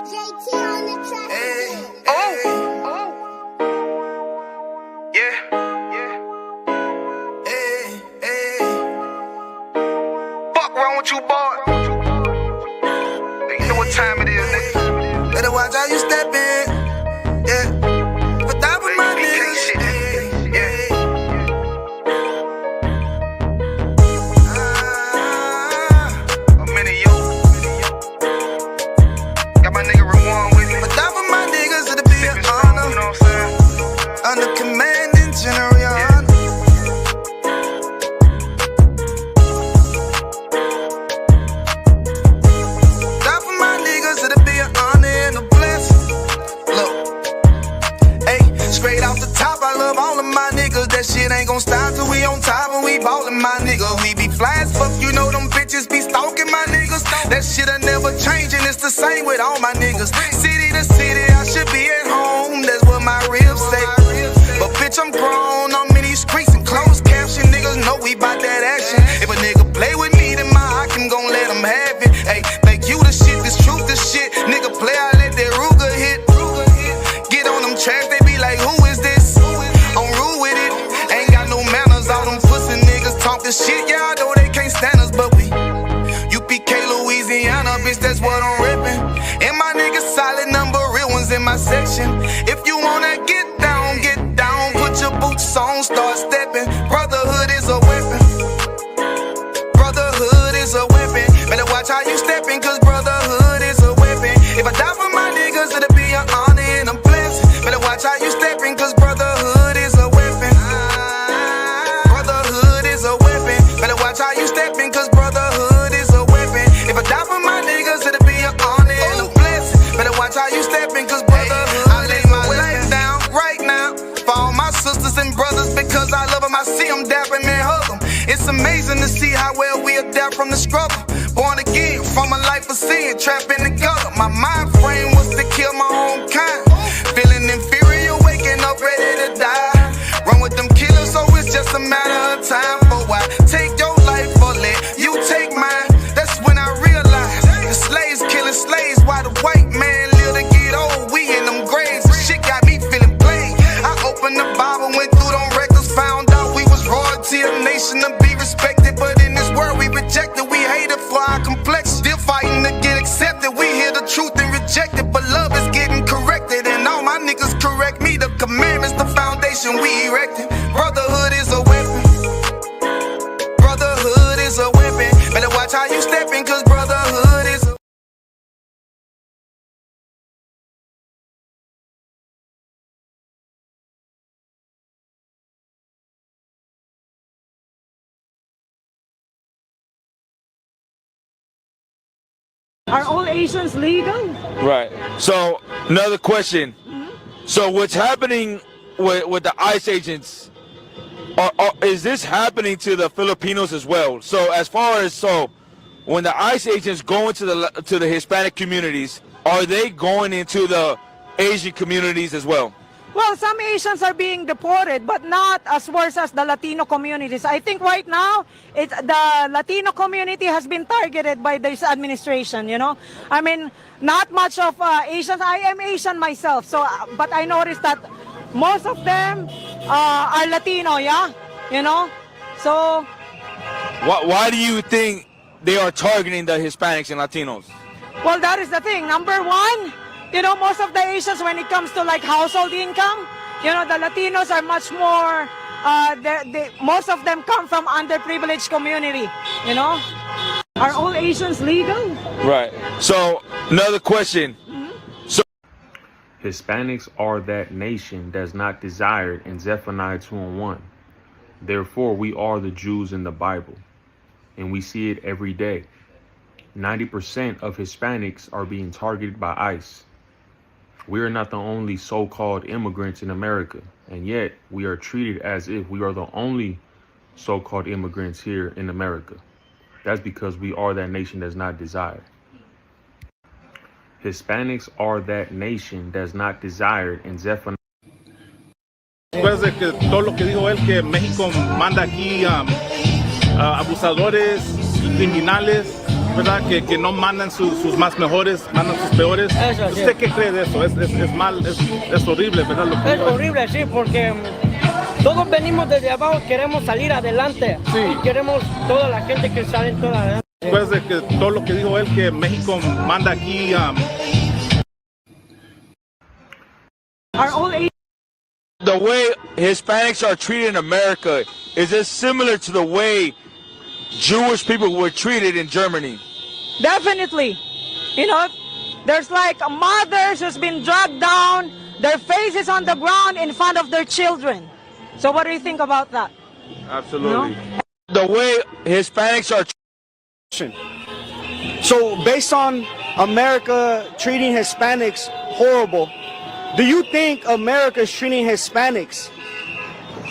JT on the track. Fuck wrong with you, boy? You know what time it is, nigga. Better watch how you step in. Yeah. For top of my niggas. I'm in it, yo. Got my nigga Rewan with me. For top of my niggas, it'll be an honor. You know what I'm saying? Under commanding general, your honor. Top of my niggas, it'll be an honor and a blessing. Look, hey, straight off the top, I love all of my niggas. That shit ain't gon' stop till we on top and we ballin', my nigga. We be fly as fuck, you know them bitches be stalking my niggas. That shit'll never change and it's the same with all my niggas. City to city, I should be at home. That's what my ribs say. But bitch, I'm grown, I'm in these streets and closed caption. Niggas know we bout that action. If a nigga play with me, then my Hakim gon' let him have it. Hey, make you the shit, this truth the shit. Nigga play, I let that Ruger hit. Get on them tracks, they be like, who is this? I'm rude with it, ain't got no manners. All them pussy niggas talking shit, yeah, I know they can't stand us, but we UPK Louisiana, bitch, that's what I'm reppin'. And my niggas solid, number real ones in my section. If you wanna get down, put your boots on, start steppin'. Brotherhood is a weapon. Brotherhood is a weapon. Better watch how you steppin', cause brotherhood is a weapon. If I die for my niggas, it'll be an honor and a blessing. Better watch how you steppin', cause brotherhood is a weapon. Brotherhood is a weapon. Better watch how you steppin', cause brotherhood is a weapon. If I die for my niggas, it'll be an honor and a blessing. Better watch how you steppin', cause brotherhood I lay my life down right now for all my sisters and brothers, because I love them. I see them dapping and hug them. It's amazing to see how well we adapt from the struggle. Born again from a life of sin, trapped in the gutter. My mind frame was to kill my own kind. Feeling inferior, waking up ready to die. Run with them killers, so it's just a matter of time. For I take your life or let you take mine. That's when I realized the slaves killing slaves while the white man live to get old. We in them graves, the shit got me feeling played. I opened the Bible, went through them records, found out we was royalty, a nation to be respected. But in this world we rejected, we hated for our complexion. Still fighting to get accepted. We hear the truth and reject it, but love is getting corrected. And all my niggas correct me. The commandments, the foundation we erected. Brotherhood is a weapon. Brotherhood is a weapon. Better watch how you steppin', cause brotherhood is a Are all Asians legal? Right. So another question. So what's happening with the ICE agents? Is this happening to the Filipinos as well? So as far as when the ICE agents go into the Hispanic communities, are they going into the Asian communities as well? Well, some Asians are being deported, but not as worse as the Latino communities. I think right now, the Latino community has been targeted by this administration, you know. I mean, not much of Asians. I am Asian myself, so but I noticed that most of them are Latino, yeah, you know. So Why do you think they are targeting the Hispanics and Latinos? well, that is the thing. Number one, you know, most of the Asians, when it comes to like household income, you know, the Latinos are much more, most of them come from underprivileged community, you know. Are all Asians legal? Right. So another question. Hispanics are that nation that's not desired in Zephaniah 2:1. Therefore, we are the Jews in the Bible, and we see it every day. 90% of Hispanics are being targeted by ICE. We are not the only so-called immigrants in America, and yet we are treated as if we are the only so-called immigrants here in America. That's because we are that nation that's not desired. Hispanics are that nation that's not desired in Zephaniah. Después de que todo lo que dijo él, que México manda aquí abusadores y criminales ¿verdad? Que no mandan sus más mejores, mandan sus peores. Eso, sí. ¿Usted qué cree de eso? Es mal, es horrible, ¿verdad? Lo que Es horrible, sí, porque todos venimos desde abajo, queremos salir adelante. Sí. Y queremos toda la gente que sale toda adelante. Después de que todo lo que dijo él, que México manda aquí. Our old age The way Hispanics are treated in America, is it similar to the way Jewish people were treated in Germany? Definitely. You know, there's like mothers who's been dragged down, their faces on the ground in front of their children. So what do you think about that? Absolutely. The way Hispanics are So based on America treating Hispanics horrible, do you think America's treating Hispanics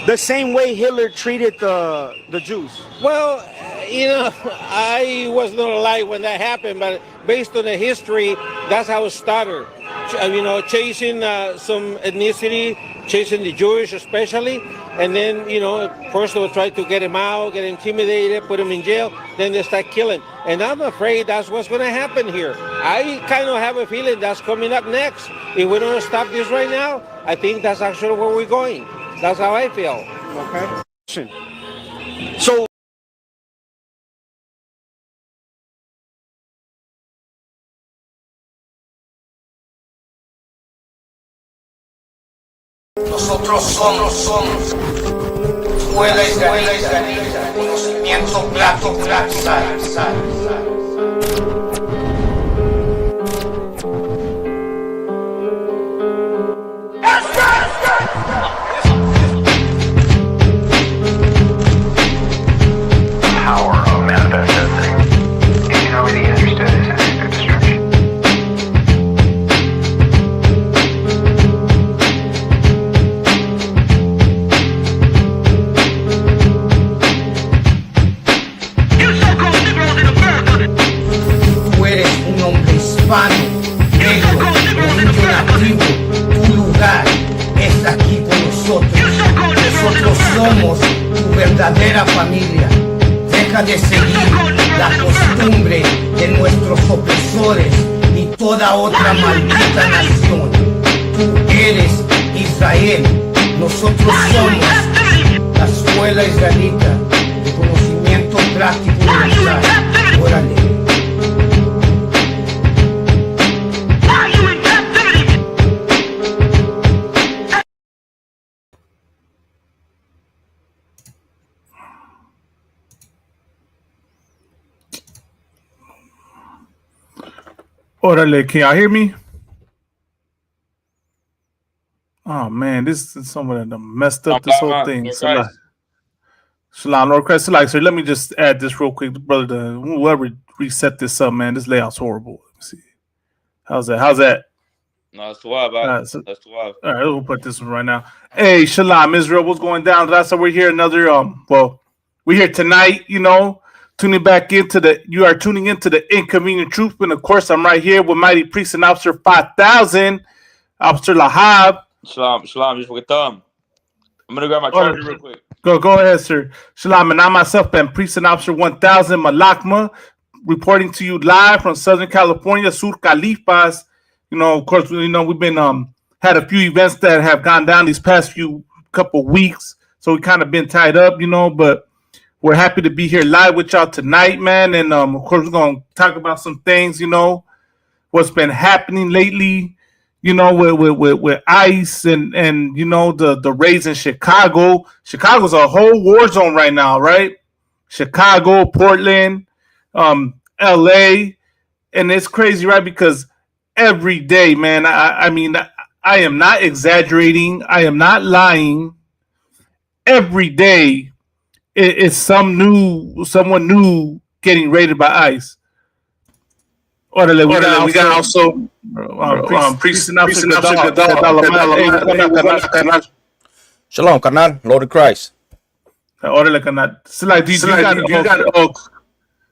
the same way Hitler treated the Jews? Well, you know, I was not alive when that happened, but based on the history, that's how it started. You know, chasing some ethnicity, chasing the Jewish especially, and then, you know, first they will try to get him out, get intimidated, put him in jail, then they start killing. And I'm afraid that's what's going to happen here. I kind of have a feeling that's coming up next. If we don't stop this right now, I think that's actually where we're going. That's how I feel. Okay. So Nosotros somos escuela israelita, conocimiento plato, sal. Power of manifest destiny. You can already understood as an destruction. Tú eres un hombre hispano, negro, indio nativo. Tu lugar es aquí con nosotros. Nosotros somos tu verdadera familia. Deja de seguir la costumbre de nuestros opresores y toda otra maldita nación. Tú eres Israel. Nosotros somos la escuela israelita de conocimiento práctico universal. Órale. Orale, can y'all hear me? Oh man, this is someone that messed up this whole thing. Shalom, Lord Christ. Like, sir, let me just add this real quick, brother. Whoever reset this up, man, this layout's horrible. Let me see. How's that? No, that's suave. That's suave. All right, we'll put this one right now. Hey, Shalom, Israel, what's going down? That's why we're here. Another we're here tonight. You know, you are tuning into the Inconvenient Truth, and of course, I'm right here with Mighty Priest and Officer 5000, Officer Lahab. Shalom, just forget them. I'm gonna grab my charger real quick. Go ahead, sir. Shalom, and I myself am Priest and Officer 1000 Malakma, reporting to you live from Southern California, Sur Califas. You know, of course, we've been had a few events that have gone down these past couple weeks, so we kind of been tied up, but we're happy to be here live with y'all tonight, man. And of course, we're gonna talk about some things, what's been happening lately, with ICE and the raids in Chicago. Chicago's a whole war zone right now, right? Chicago, Portland, LA, and it's crazy, right? Because every day, man, I mean, I am not exaggerating. I am not lying. Every day, it's someone new getting raided by ICE. Orale, we got also Priest and Officer Shalom, carnal, Lord of Christ. Orale, carnal. So, like, do you got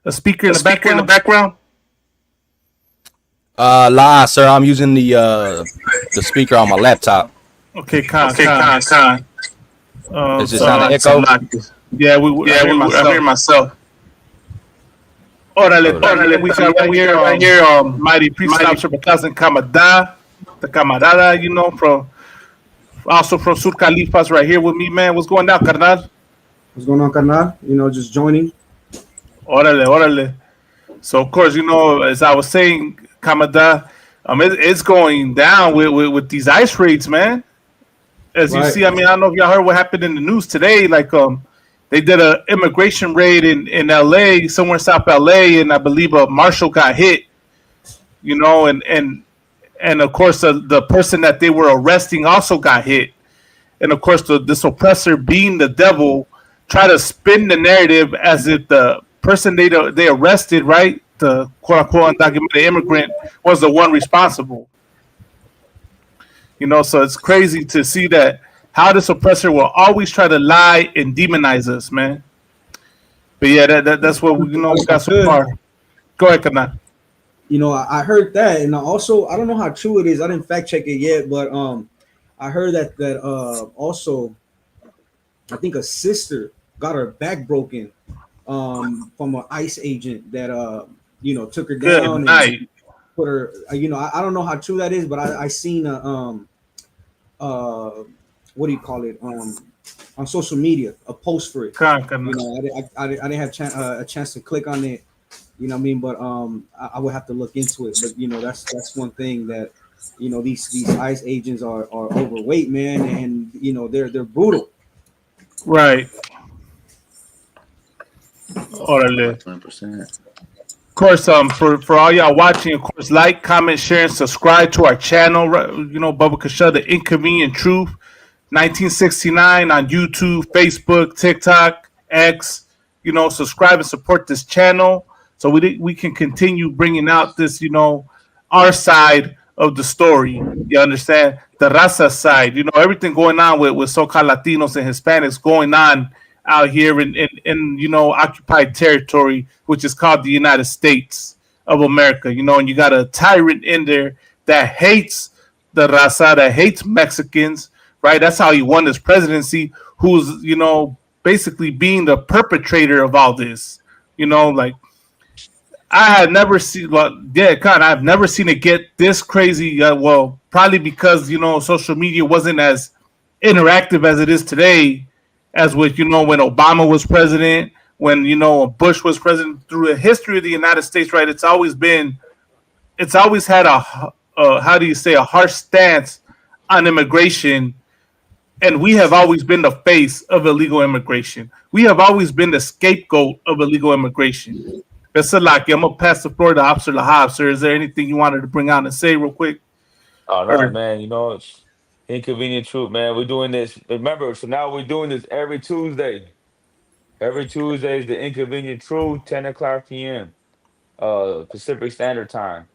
a speaker in the background? Sir, I'm using the speaker on my laptop. Okay, Khan. Is it sound an echo? Yeah, I hear myself. Órale. We got right here, Mighty Priest Officer Bakasan Kamada, the Camarada, you know, from Sur Califas right here with me, man. What's going on, carnal? What's going on, carnal? You know, just joining. Órale. So, of course, you know, as I was saying, Kamada, it's going down with these ICE raids, man. As you see, I mean, I don't know if y'all heard what happened in the news today. Like, they did an immigration raid in LA, somewhere in South LA, and I believe a marshal got hit. You know, and of course the person that they were arresting also got hit. And of course this oppressor, being the devil, try to spin the narrative as if the person they arrested, right, the quote unquote undocumented immigrant, was the one responsible. You know, so it's crazy to see that how this oppressor will always try to lie and demonize us, man. But yeah, that's what we got so far. Go ahead, Kana. You know, I heard that, and also I don't know how true it is. I didn't fact check it yet, but I heard that also I think a sister got her back broken from an ICE agent that took her down and put her. I don't know how true that is, but I seen what do you call it on social media, a post for it. I didn't have a chance to click on it. You know what I mean? But I would have to look into it. But that's one thing that these ICE agents are overweight, man, and they're brutal. Right. Órale. 20%. Of course, for all y'all watching, of course, like, comment, share, and subscribe to our channel. You know, Bubba Kasha, The Inconvenient Truth, 1969 on YouTube, Facebook, TikTok, X. You know, subscribe and support this channel so we can continue bringing out this, our side of the story. You understand? The raza side. You know, everything going on with so-called Latinos and Hispanics going on out here in occupied territory, which is called the United States of America. You know, and you got a tyrant in there that hates the raza, that hates Mexicans, right? That's how he won his presidency, who's, basically being the perpetrator of all this. You know, like, I had never seen, I've never seen it get this crazy. Well, probably because, social media wasn't as interactive as it is today, as with, when Obama was president, when, Bush was president. Through the history of the United States, right, it's always had a harsh stance on immigration. And we have always been the face of illegal immigration. We have always been the scapegoat of illegal immigration. Salaki, I'm going to pass the floor to Officer Lahab, sir. Is there anything you wanted to bring out and say real quick? Oh, no, man. It's Inconvenient Truth, man. We're doing this. Remember, so now we're doing this every Tuesday. Every Tuesday is the Inconvenient Truth, 10 o'clock p.m. Pacific Standard Time.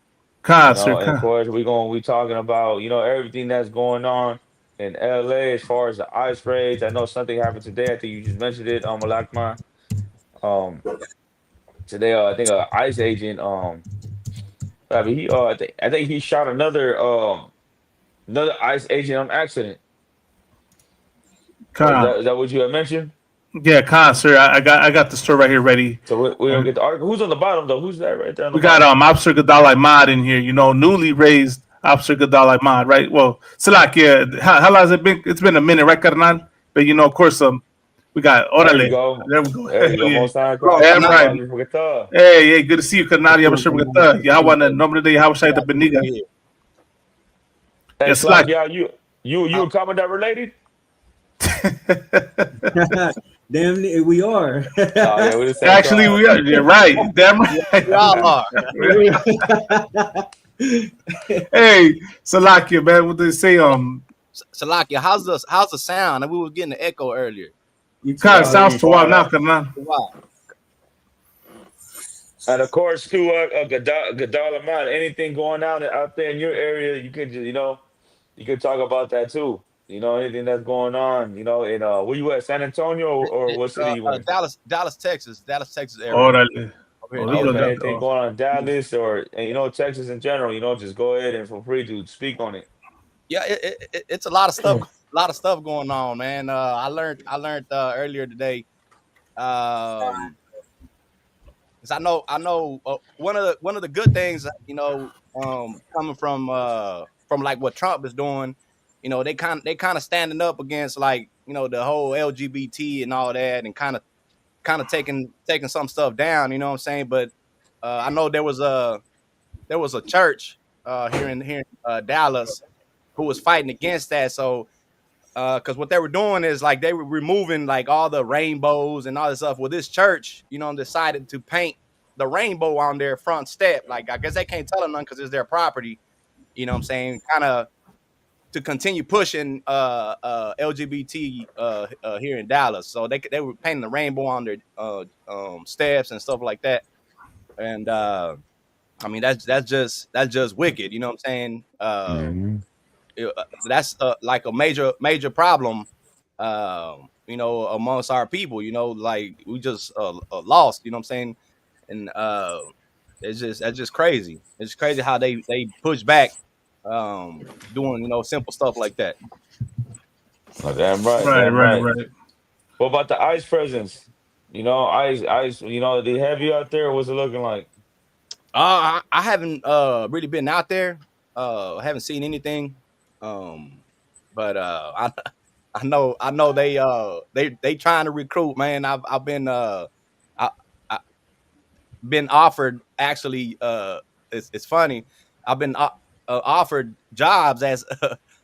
And of course, we talking about, everything that's going on in LA as far as the ICE raids. I know something happened today. I think you just mentioned it, Malakma. Today, I think an ICE agent, I think he shot another ICE agent on accident. Is that what you had mentioned? Yeah, sir. I got the story right here ready. So we don't get the article. Who's on the bottom though? Who's that right there? We got Officer Gadal Ahmad in here. Newly raised Officer Gadal Ahmad, right? Well, Salak, yeah. How long has it been? It's been a minute, right, Carnal? But of course, we got Orale. There we go. There we go. Yeah, right. Hey, good to see you, Carnal. Ya bashir bugata. Ya wana nombre de Yahushua the Beniga. Hey, Salak, you and Commandant related? Damn, we are. Actually, we are. You're right. Damn right. Y'all are. Hey, Salakia, man, what they say? Salakia, how's the sound? And we were getting the echo earlier. Kind of sounds too wild now, Kana. And of course, too, Gadal Ahmad, anything going on out there in your area, you could just, you could talk about that too. Anything that's going on, in where you at, San Antonio or what city you in? Dallas, Texas area. Órale. Anything going on in Dallas or Texas in general, just go ahead and feel free to speak on it. Yeah, it's a lot of stuff going on, man. I learned earlier today. It's 'Cause I know one of the good things, coming from like what Trump is doing, they kind of standing up against like the whole LGBT and all that, and kind of taking some stuff down. You know what I'm saying? But I know there was a church here in Dallas who was fighting against that. So because what they were doing is like they were removing like all the rainbows and all this stuff. Well, this church, decided to paint the rainbow on their front step. Like, I guess they can't tell them none because it's their property. You know what I'm saying? Kind of to continue pushing LGBT here in Dallas. So they were painting the rainbow on their steps and stuff like that. And I mean that's just wicked. You know what I'm saying? That's like a major problem. Amongst our people. Like we just lost. You know what I'm saying? And that's just crazy. It's crazy how they push back, doing simple stuff like that. Oh, damn right. Right. What about the ICE presence? ICE. They have you out there. What's it looking like? I haven't really been out there. I haven't seen anything. But I know they trying to recruit, man. I've been been offered, actually. It's funny. I've been offered jobs as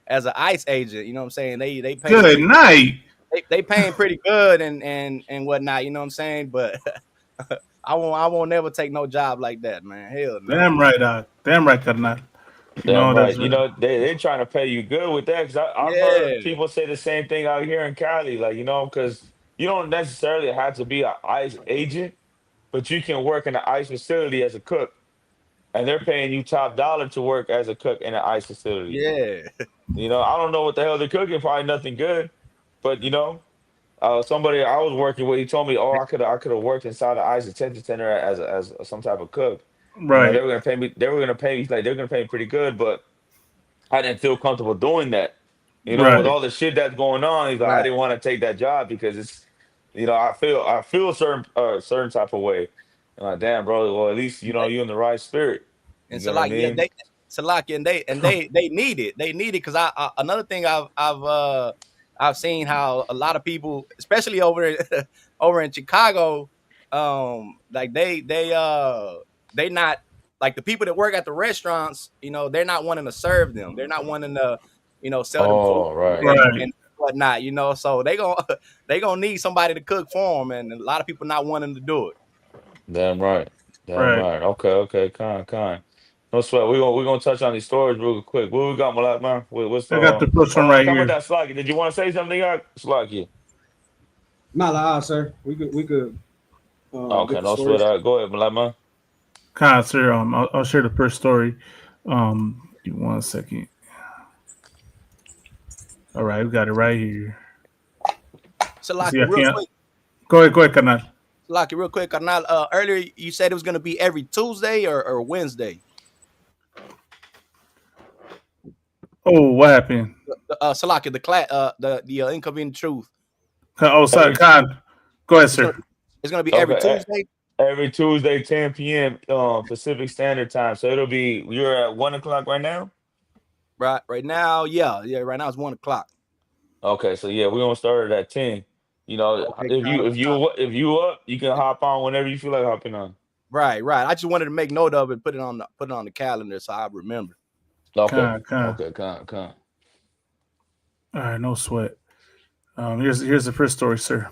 an ICE agent. You know what I'm saying? They pay good night. They paying pretty good and whatnot. You know what I'm saying? But I won't never take no job like that, man. Hell no. Damn right, carnal. Damn right. They're trying to pay you good with that, because I've heard people say the same thing out here in Cali. Like, because you don't necessarily have to be an ICE agent, but you can work in an ICE facility as a cook, and they're paying you top dollar to work as a cook in an ICE facility. Yeah. I don't know what the hell they're cooking. Probably nothing good, but somebody I was working with, he told me, I could have worked inside the ICE detention center as some type of cook. Right. They were gonna pay me. They were gonna pay me pretty good, but I didn't feel comfortable doing that. Right. With all the shit that's going on, he's like, I didn't want to take that job because it's, I feel a certain type of way. I'm like, damn, bro. Well, at least you're in the right spirit. And so like, they need it. They need it because another thing I've seen how a lot of people, especially over in Chicago, like they not like the people that work at the restaurants, they're not wanting to serve them. They're not wanting to, sell them food and whatnot, so they gonna need somebody to cook for them, and a lot of people not wanting to do it. Damn right. Okay. Kind. No sweat. We're gonna touch on these stories real quick. What we got, Malak, man? What's I got the first one right here. That Slacky. Did you want to say something, Slacky? Not sir. We could. Okay, no sweat. Go ahead, Malak, man. Sir, I'll share the first story. Give me 1 second. All right, we got it right here. So, Lucky, real quick. Go ahead, Carnal. Lucky, real quick, Carnal. Earlier you said it was going to be every Tuesday or Wednesday. Oh, what happened? Salaki, the Inconvenient Truth. Sorry, Khan. Go ahead, sir. It's going to be every Tuesday. Every Tuesday, 10 p.m. Pacific Standard Time. So you're at 1 o'clock right now? Right now, yeah. Right now it's 1 o'clock. Okay, so we're gonna start it at 10. If you up, you can hop on whenever you feel like hopping on. Right. I just wanted to make note of it, put it on the calendar so I remember. Okay. Con. All right, no sweat. Here's the first story, sir.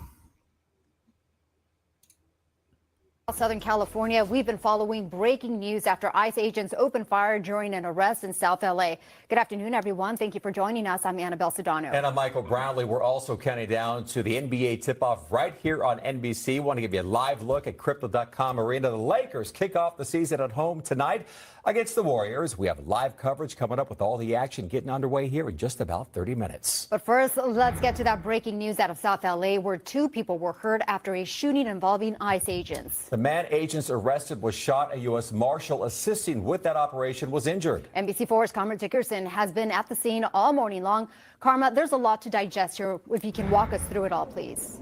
Southern California, we've been following breaking news after ICE agents opened fire during an arrest in South LA. Good afternoon, everyone. Thank you for joining us. I'm Annabelle Sedano. And I'm Michael Brownlee. We're also counting down to the NBA tip-off right here on NBC. Want to give you a live look at Crypto.com Arena. The Lakers kick off the season at home tonight against the Warriors. We have live coverage coming up with all the action getting underway here in just about 30 minutes. But first, let's get to that breaking news out of South LA, where 2 people were hurt after a shooting involving ICE agents. The man agents arrested was shot. A U.S. Marshal assisting with that operation was injured. NBC4's Karma Dickerson has been at the scene all morning long. Karma, there's a lot to digest here. If you can walk us through it all, please.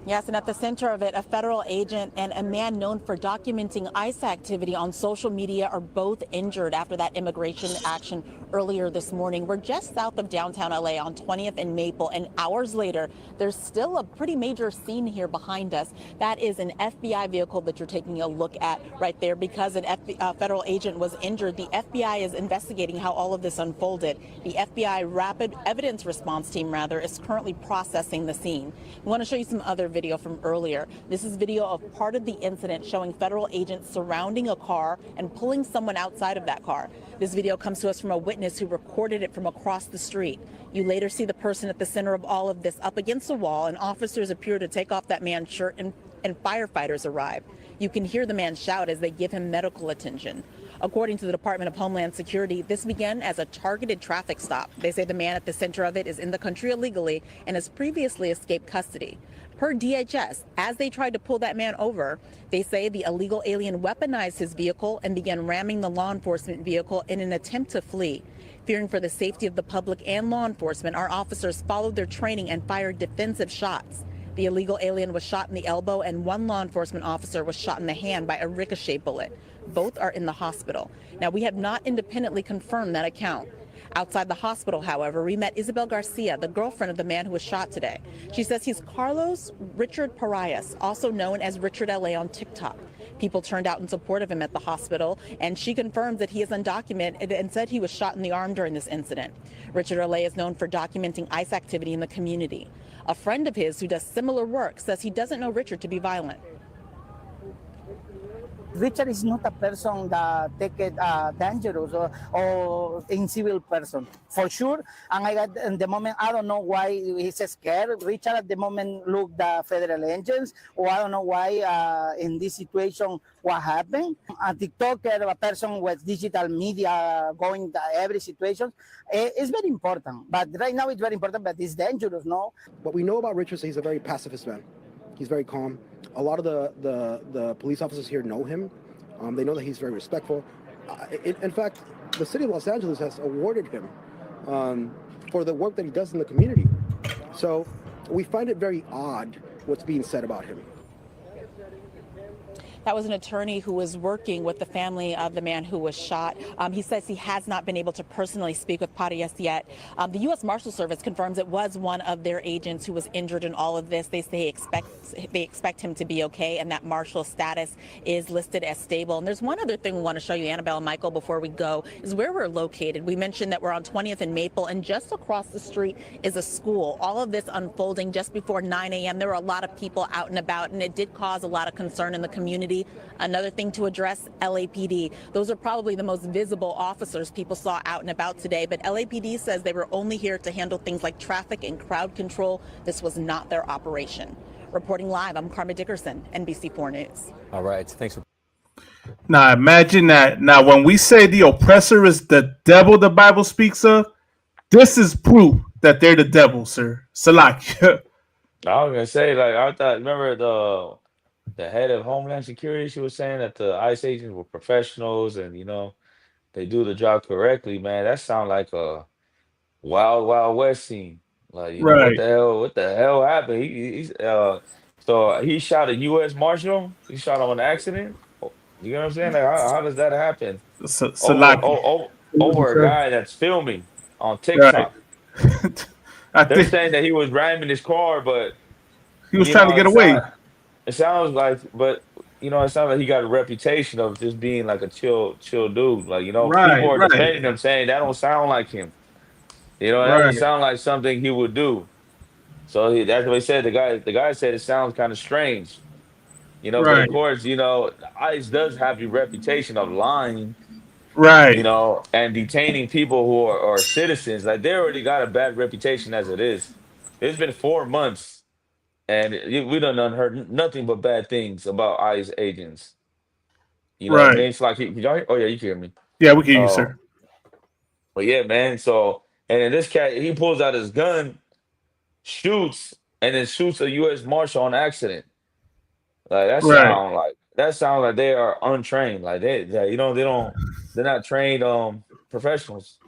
Yes, and at the center of it, a federal agent and a man known for documenting ICE activity on social media are both injured after that immigration action earlier this morning. We're just south of downtown LA on 20th and Maple, and hours later, there's still a pretty major scene here behind us. That is an FBI vehicle that you're taking a look at right there. Because an federal agent was injured, the FBI is investigating how all of this unfolded. The FBI Rapid Evidence Response Team, is currently processing the scene. We want to show you some other video from earlier. This is video of part of the incident showing federal agents surrounding a car and pulling someone outside of that car. This video comes to us from a witness who recorded it from across the street. You later see the person at the center of all of this up against a wall, and officers appear to take off that man's shirt and firefighters arrive. You can hear the man shout as they give him medical attention. According to the Department of Homeland Security, this began as a targeted traffic stop. They say the man at the center of it is in the country illegally and has previously escaped custody. Per DHS, as they tried to pull that man over, they say the illegal alien weaponized his vehicle and began ramming the law enforcement vehicle in an attempt to flee. Fearing for the safety of the public and law enforcement, our officers followed their training and fired defensive shots. The illegal alien was shot in the elbow, and one law enforcement officer was shot in the hand by a ricochet bullet. Both are in the hospital. Now, we have not independently confirmed that account. Outside the hospital, however, we met Isabel Garcia, the girlfriend of the man who was shot today. She says he's Carlos Richard Parias, also known as Richard LA on TikTok. People turned out in support of him at the hospital, and she confirms that he is undocumented and said he was shot in the arm during this incident. Richard LA is known for documenting ICE activity in the community. A friend of his who does similar work says he doesn't know Richard to be violent. Richard is not a person that take it dangerous or in civil person, for sure. And in the moment, I don't know why he's scared. Richard at the moment look the federal agents, or I don't know why in this situation what happened. A TikToker, a person with digital media going to every situation, is very important. But right now it's very important, but it's dangerous, no? What we know about Richard is he's a very pacifist man. He's very calm. A lot of the police officers here know him. They know that he's very respectful. In fact, the city of Los Angeles has awarded him for the work that he does in the community. So we find it very odd what's being said about him. That was an attorney who was working with the family of the man who was shot. He says he has not been able to personally speak with Parias yet. The U.S. Marshal Service confirms it was one of their agents who was injured in all of this. They say they expect him to be okay, and that Marshal status is listed as stable. And there's one other thing we want to show you, Annabelle and Michael, before we go, is where we're located. We mentioned that we're on 20th and Maple, and just across the street is a school. All of this unfolding just before 9 a.m. There were a lot of people out and about, and it did cause a lot of concern in the community. Another thing to address, LAPD. Those are probably the most visible officers people saw out and about today, but LAPD says they were only here to handle things like traffic and crowd control. This was not their operation. Reporting live, I'm Karma Dickerson, NBC4 News. All right, thanks for... Now imagine that. Now when we say the oppressor is the devil the Bible speaks of, this is proof that they're the devil, sir. Salak. I was gonna say, like, I thought, remember the head of Homeland Security, she was saying that the ICE agents were professionals and, you know, they do the job correctly, man. That sounds like a Wild Wild West scene. Like, you know, what the hell happened? So he shot a U.S. Marshal? He shot him on accident? You know what I'm saying? Like, how does that happen? Over a guy that's filming on TikTok. They're saying that he was ramming his car, but he was trying to get away. It sounds like, but you know, it sounds like he got a reputation of just being like a chill dude. Like, you know, people are defending him, saying that don't sound like him. You know, that doesn't sound like something he would do. So that's what he said. The guy said it sounds kind of strange. You know, but of course, you know, ICE does have the reputation of lying. Right. You know, and detaining people who are citizens. Like, they already got a bad reputation as it is. It's been 4 months. And we done heard nothing but bad things about ICE agents. You know what I mean? It's like, oh yeah, you can hear me. Yeah, we can hear you, sir. But yeah, man. So, and then this cat, he pulls out his gun, shoots, and then shoots a U.S. Marshal on accident. Like, that sounds like they are untrained. Like, they're not trained professionals.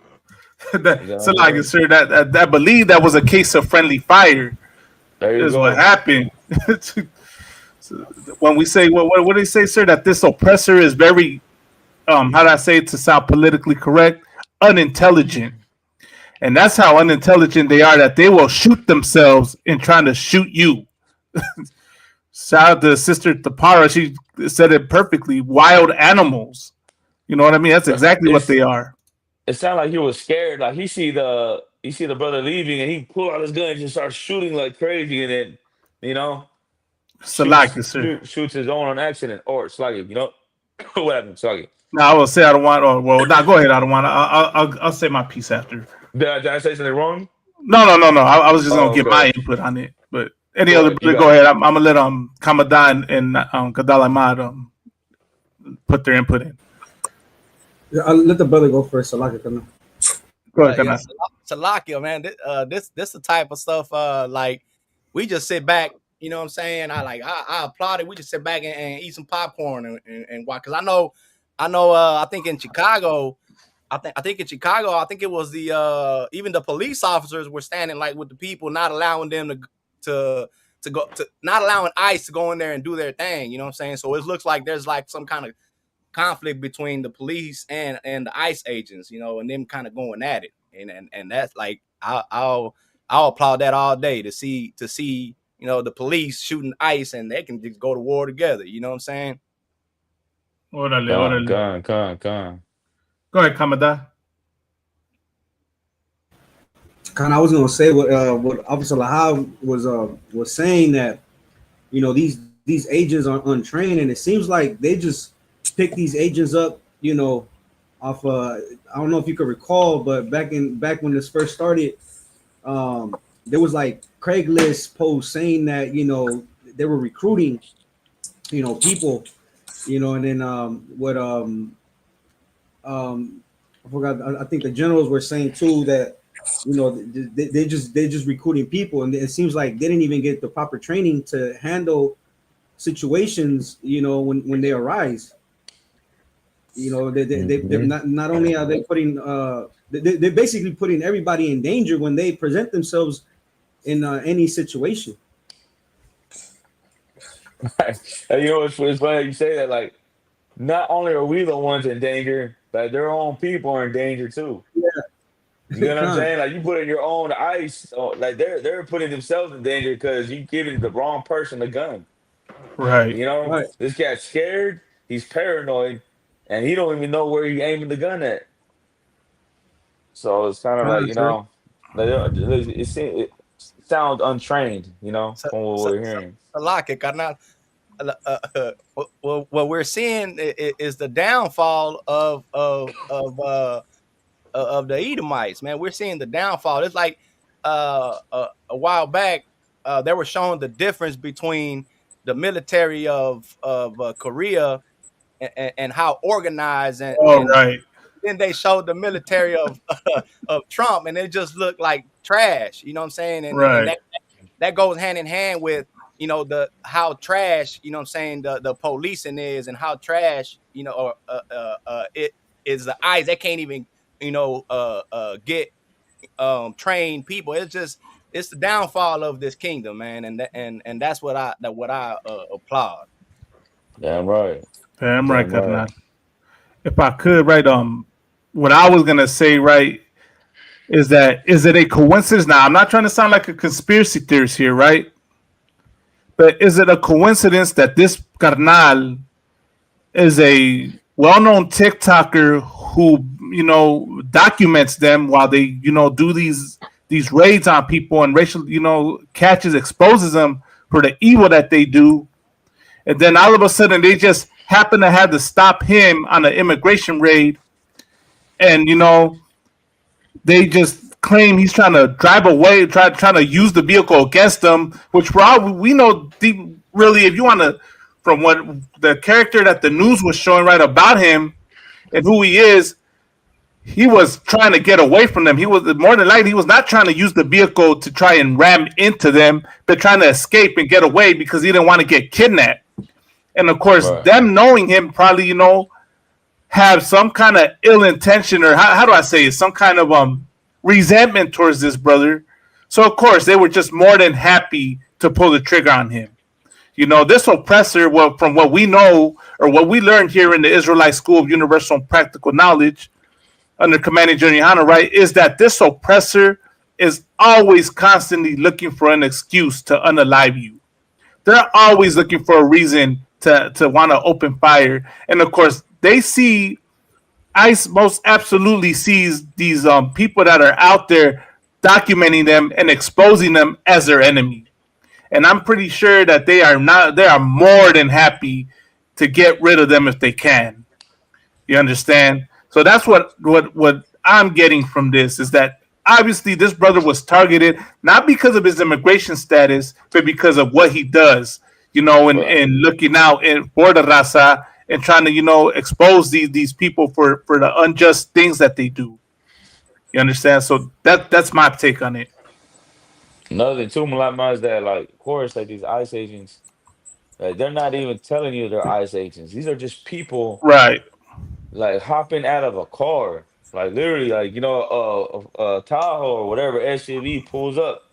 So, like, sir, that I believe that was a case of friendly fire. There you is go. what happened. When we say what do they say, sir? That this oppressor is very how do I say it to sound politically correct? Unintelligent. And that's how unintelligent they are, that they will shoot themselves in trying to shoot you. Shout out to Sister Tapara. She said it perfectly. Wild animals. You know what I mean? That's exactly what they are. It sounded like he was scared. Like he see the brother leaving, and he pull out his gun and just starts shooting like crazy, and then shoots his own on accident, or Sluggy, what happened, Sluggy? No, I will say I don't want. Go ahead. I don't want. I'll say my piece after. Did I say something wrong? No. I was just gonna get my input on it. But any other, go ahead. I'm gonna let Kamadan and Kadal Ahmad put their input in. Yeah, I'll let the brother go first. So like it. Go ahead, Salakia, man. This the type of stuff. Like we just sit back. You know what I'm saying? I applaud it. We just sit back and eat some popcorn and watch. Because I know. I think in Chicago. I think in Chicago, I think it was the even the police officers were standing like with the people, not allowing them to not allowing ICE to go in there and do their thing. You know what I'm saying? So it looks like there's like some kind of conflict between the police and the ICE agents, and them kind of going at it. And that's like I'll applaud that all day to see the police shooting ICE and they can just go to war together. You know what I'm saying? Orale. Go ahead, Kamada. I was gonna say what Officer Lahab was saying, that these agents are untrained, and it seems like they just pick these agents up, off I don't know if you could recall, but back when this first started, there was like Craigslist posts saying that they were recruiting people, and then I forgot. I think the generals were saying too that they're just recruiting people, and it seems like they didn't even get the proper training to handle situations. When they arise. They're not only are they putting they're basically putting everybody in danger when they present themselves in any situation. It's funny you say that. Like, not only are we the ones in danger, but their own people are in danger too. Yeah. You know what I'm saying? Like, you put in your own ICE, like they're putting themselves in danger because you giving the wrong person the gun. Right. Right. This guy's scared, he's paranoid, and he don't even know where he's aiming the gun at. So it's kind of like, it sounds untrained, from what we're hearing. What we're seeing is the downfall of the Edomites, man. We're seeing the downfall. It's like a while back, they were showing the difference between the military of Korea and how organized and right. Then they showed the military of Trump, and it just looked like trash. You know what I'm saying? And, right. and that goes hand in hand with how trash, you know what I'm saying, the policing is, and how trash, it is the ICE. They can't even, get trained people. It's the downfall of this kingdom, man, and that's what I applaud. Damn right. Damn right, Governor. If I could, right, what I was gonna say, right, is it a coincidence? Now, I'm not trying to sound like a conspiracy theorist here, right? But is it a coincidence that this carnal is a well-known TikToker who, documents them while they, do these raids on people and racial, exposes them for the evil that they do, and then all of a sudden they just happen to have to stop him on an immigration raid, and they just claim he's trying to drive away, trying to use the vehicle against them, which we know really, if you want to, from what the character that the news was showing right about him and who he is, he was trying to get away from them. He was, more than likely, he was not trying to use the vehicle to try and ram into them, but trying to escape and get away because he didn't want to get kidnapped. And of course, them knowing him probably, have some kind of ill intention, or how do I say it? Some kind of resentment towards this brother. So of course they were just more than happy to pull the trigger on him. You know, this oppressor, well, from what we know or what we learned here in the Israelite School of Universal and Practical Knowledge under Commanding General Yohanan, right, is that this oppressor is always constantly looking for an excuse to unalive you. They're always looking for a reason to want to open fire. And of course, they see, ICE most absolutely sees these people that are out there documenting them and exposing them as their enemy. And I'm pretty sure that they are more than happy to get rid of them if they can. You understand? So that's what I'm getting from this, is that obviously this brother was targeted not because of his immigration status, but because of what he does, you know, and looking out for the raza and trying to, you know, expose these people for the unjust things that they do. You understand? So that's my take on it. Another thing too, Malama, is that, like, of course, like these ICE agents, like, they're not even telling you they're ICE agents. These are just people, right? Like hopping out of a car, like literally, like, you know, Tahoe or whatever SUV pulls up,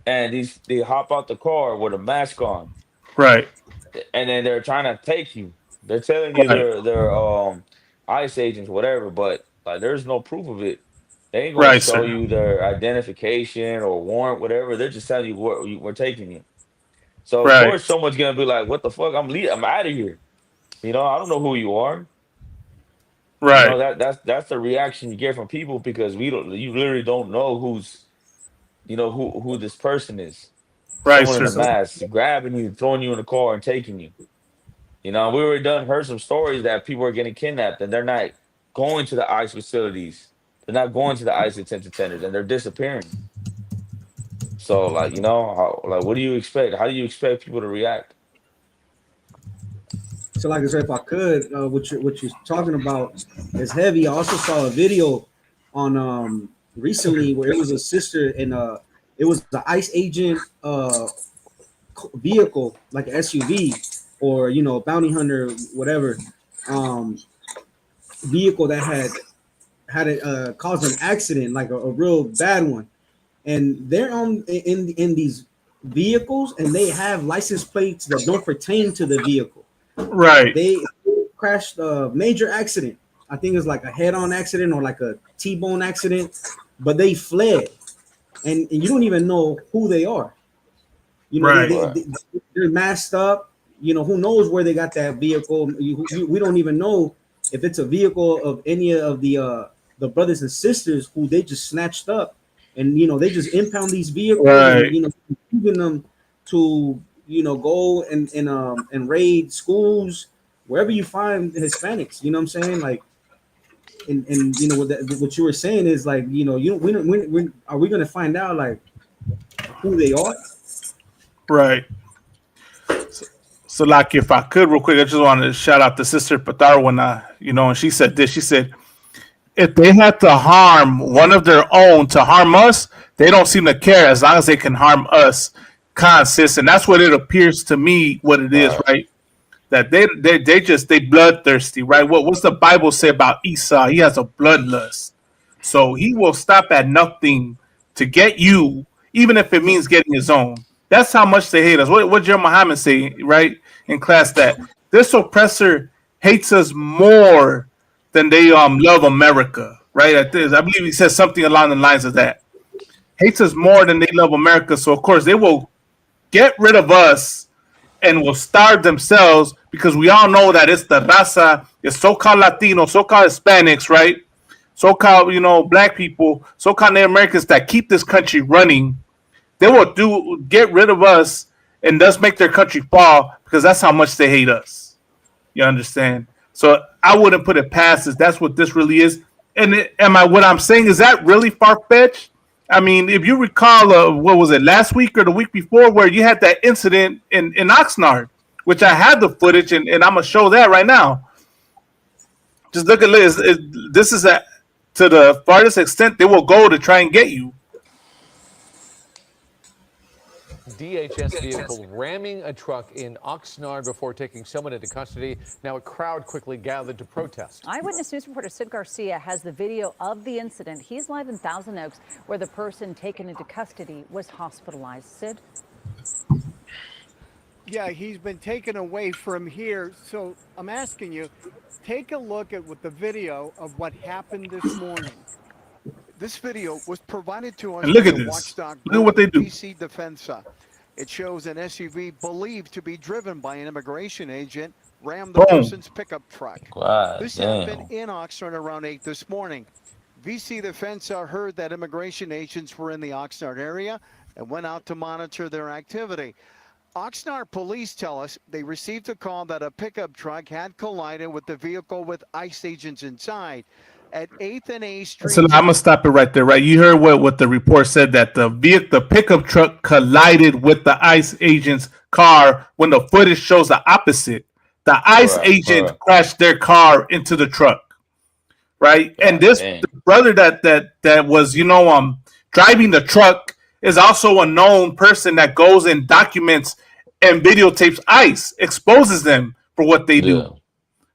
and they hop out the car with a mask on, right? And then they're trying to take you. They're telling you Right. they're ICE agents, whatever, but like there's no proof of it. They ain't gonna Right, show sir. you their identification or warrant, whatever. They're just telling you we're taking you. So of Right. course someone's gonna be like, "What the fuck? I'm out of here." You know, I don't know who you are. You know, Right. that's the reaction you get from people, because you literally don't know who this person is. Right, Someone in a sir. mask grabbing you, throwing you in the car, and taking you. You know, we already heard some stories that people are getting kidnapped and they're not going to the ICE facilities. They're not going to the ICE detention centers, and they're disappearing. So, like, you know, what do you expect? How do you expect people to react? So, like I said, if I could, what you're talking about is heavy. I also saw a video on recently where it was a sister and it was the ICE agent vehicle, like an SUV or, you know, bounty hunter, whatever, vehicle that had it caused an accident, like a real bad one, and they're in these vehicles and they have license plates that don't pertain to the vehicle. Right. They crashed a major accident. I think it's like a head-on accident or like a T-bone accident, but they fled, and you don't even know who they are. You know, Right. they're masked up. You know, who knows where they got that vehicle? We don't even know if it's a vehicle of any of the brothers and sisters who they just snatched up, and you know they just impound these vehicles, Right. and you know, using them to, you know, go and raid schools wherever you find Hispanics. You know what I'm saying? Like, and you know what you were saying is like, you know, when are we gonna find out like who they are? Right. So like, if I could real quick, I just wanted to shout out to Sister Patar when you know, and she said this. She said, if they had to harm one of their own to harm us, they don't seem to care as long as they can harm us. Sis, and that's what it appears to me what it is, right? That they bloodthirsty, right? What's the Bible say about Esau? He has a bloodlust. So he will stop at nothing to get you, even if it means getting his own. That's how much they hate us. What Jeremiah Muhammad say, right, in class, that this oppressor hates us more than they love America, right? I believe he says something along the lines of that. Hates us more than they love America. So of course they will get rid of us and will starve themselves, because we all know that it's the raza, it's so-called Latino, so-called Hispanics, right? So-called, you know, black people, so-called Native Americans that keep this country running. They will get rid of us and thus make their country fall, because that's how much they hate us. You understand? So I wouldn't put it past us. That's what this really is. And what I'm saying, is that really far-fetched? I mean, if you recall, what was it, last week or the week before, where you had that incident in Oxnard, which I had the footage, and I'm going to show that right now. Just look at this. This is to the farthest extent they will go to try and get you. DHS vehicle ramming a truck in Oxnard before taking someone into custody. Now a crowd quickly gathered to protest. Eyewitness News reporter Sid Garcia has the video of the incident. He's live in Thousand Oaks, where the person taken into custody was hospitalized. Sid? Yeah, he's been taken away from here. So I'm asking you, take a look at the video of what happened this morning. This video was provided to us And look by at the this. watchdog Look at what they do. VC Defensa. It shows an SUV believed to be driven by an immigration agent rammed the Boom. person's pickup truck. God This damn. happened in Oxnard around 8 this morning. VC Defensa heard that immigration agents were in the Oxnard area and went out to monitor their activity. Oxnard police tell us they received a call that a pickup truck had collided with the vehicle with ICE agents inside. At 8th and A Street. So I'm gonna stop it right there. Right, you heard what the report said, that the pickup truck collided with the ICE agent's car. When the footage shows the opposite, the ICE agent crashed their car into the truck. Right, and this the brother that was driving the truck is also a known person that goes and documents and videotapes ICE, exposes them for what they do.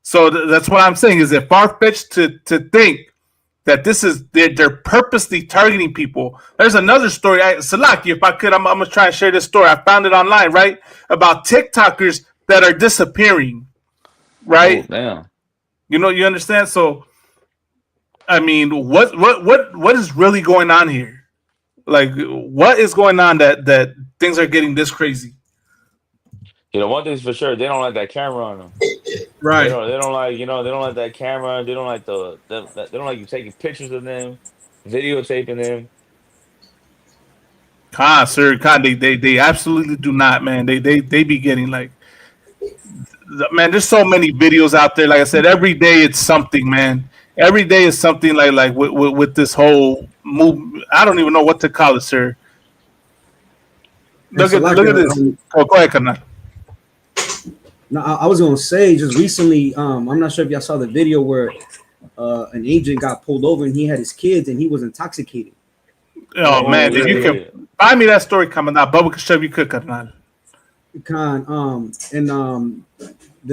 So that's what I'm saying. Is it far-fetched to think that this is they're purposely targeting people? There's another story. Salaki, if I could, I'm gonna try and share this story. I found it online, right? About TikTokers that are disappearing. Right? Oh, damn. You understand? So I mean, what is really going on here? Like, what is going on that things are getting this crazy? One thing's for sure, they don't like that camera on them. Right. They don't like, they don't like that camera. They don't like they don't like you taking pictures of them, videotaping them. Sir, they absolutely do not, man. They be getting man. There's so many videos out there. Like I said, every day it's something, man. Every day is something like with this whole move. I don't even know what to call it, sir. Look at this. Go ahead, Kana. No, I was gonna say just recently. I'm not sure if y'all saw the video where an agent got pulled over and he had his kids and he was intoxicated. Oh man, if you can find me that story coming out, Bubba can show you could, Kana. The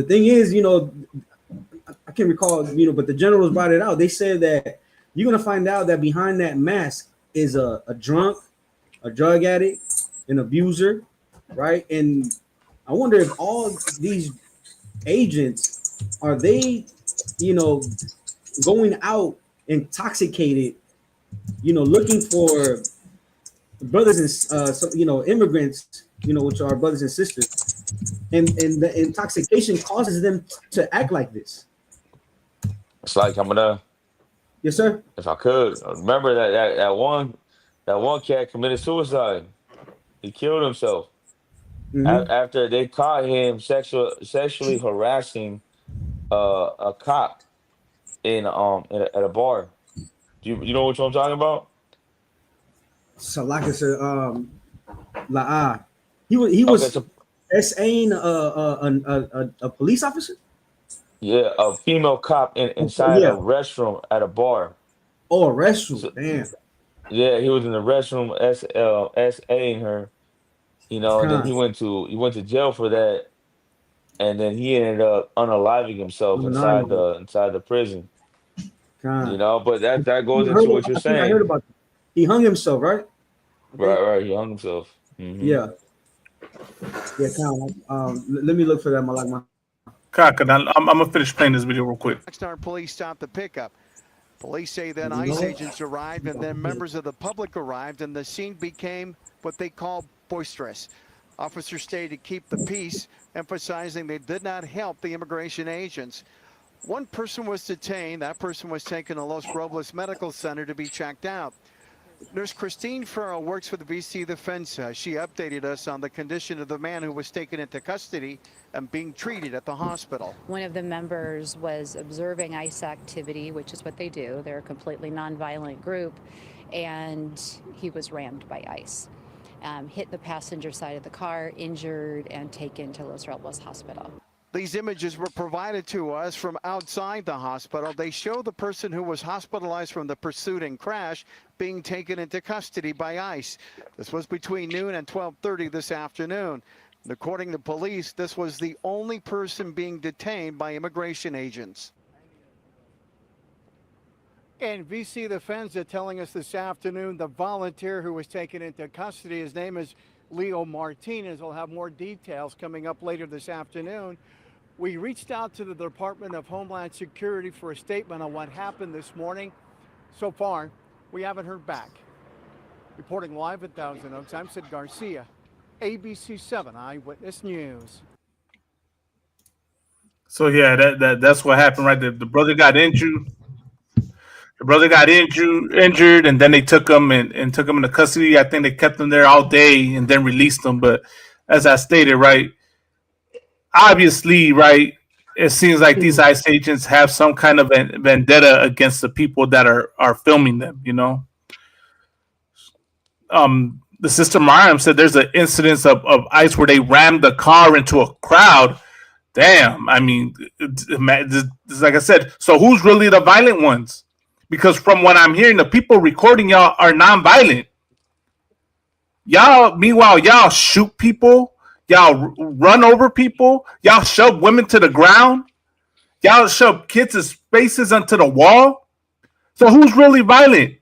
thing is, I can't recall, but the generals brought it out. They said that you're gonna find out that behind that mask is a drunk, a drug addict, an abuser, right? And I wonder if all these agents are they, going out intoxicated, looking for brothers and immigrants, which are brothers and sisters, and the intoxication causes them to act like this. It's like I'm gonna. Yes, sir. If I could remember that one cat committed suicide. He killed himself after they caught him sexually harassing a cop at a bar. Do you know what I'm talking about? So like I said, he was SAing a police officer. Yeah, a female cop inside a restroom at a bar. Oh, a restroom. Damn. Yeah, he was in the restroom SAing her. And then he went to jail for that, and then he ended up unaliving himself inside the prison. But that goes into what you're saying. I heard about that. He hung himself, right? Right. He hung himself. Mm-hmm. Yeah. Let me look for that, Malak. I'm gonna finish playing this video real quick. Oxnard police stopped the pickup. Police say then ICE agents arrived and then members of the public arrived and the scene became what they call boisterous. Officers stayed to keep the peace, emphasizing they did not help the immigration agents. One person was detained. That person was taken to Los Robles Medical Center to be checked out. Nurse Christine Farrell works for the VC Defensa. She updated us on the condition of the man who was taken into custody and being treated at the hospital. One of the members was observing ICE activity, which is what they do. They're a completely nonviolent group, and he was rammed by ICE. Hit the passenger side of the car, injured, and taken to Los Robles Hospital. These images were provided to us from outside the hospital. They show the person who was hospitalized from the pursuit and crash being taken into custody by ICE. This was between noon and 12:30 this afternoon. According to police, this was the only person being detained by immigration agents. And VC Defensa telling us this afternoon the volunteer who was taken into custody, his name is Leo Martinez. We'll have more details coming up later this afternoon. We reached out to the Department of Homeland Security for a statement on what happened this morning. So far, we haven't heard back. Reporting live at Thousand Oaks, I'm Sid Garcia, ABC 7 Eyewitness News. So yeah, that's what happened, right? The brother got injured. The brother got injured, and then they took him and took him into custody. I think they kept him there all day and then released him. But as I stated, right, obviously, right, it seems like these ICE agents have some kind of vendetta against the people that are filming them. You know, the sister Mariam said there's an incidence of ICE where they rammed the car into a crowd. Damn, I mean, like I said, so who's really the violent ones? Because from what I'm hearing, the people recording y'all are non-violent. Meanwhile, y'all shoot people. Y'all run over people. Y'all shove women to the ground. Y'all shove kids' faces onto the wall. So who's really violent?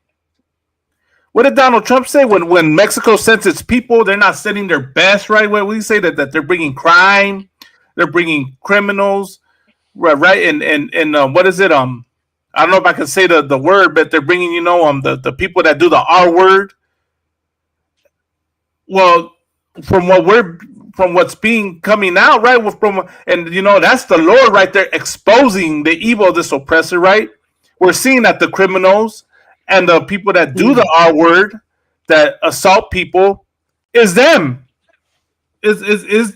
What did Donald Trump say when Mexico sends its people? They're not sending their best, right? What we say that they're bringing crime. They're bringing criminals, right? And what is it? I don't know if I can say the word, but they're bringing, the people that do the R word. Well, from what's being coming out, right? That's the Lord right there exposing the evil of this oppressor, right? We're seeing that the criminals and the people that do the R word, that assault people, is them. Is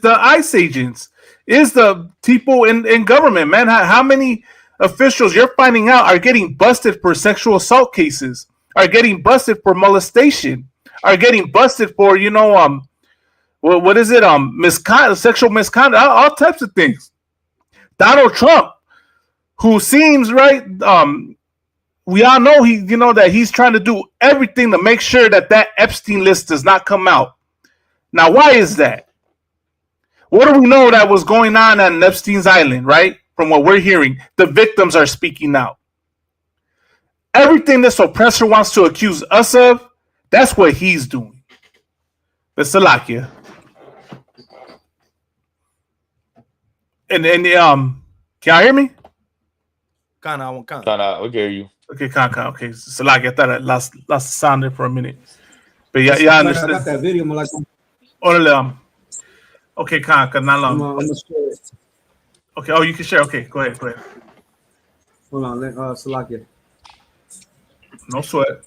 the ICE agents. Is the people in government, man. How many officials you're finding out are getting busted for sexual assault cases, are getting busted for molestation, are getting busted for, what is it? Misconduct, sexual misconduct, all types of things. Donald Trump, who seems, right, we all know that he's trying to do everything to make sure that Epstein list does not come out. Now, why is that? What do we know that was going on Epstein's Island, right? From what we're hearing, the victims are speaking out. Everything this oppressor wants to accuse us of, that's what he's doing. Salakia. And can y'all hear me? Kinda. We hear you. Okay, okay. Salakia, I thought I lost the sound there for a minute. But yeah, understand. I got that video, like. Okay, not long. I'm gonna share it. Okay, you can share. Okay, go ahead. Hold on, Salakia. No sweat.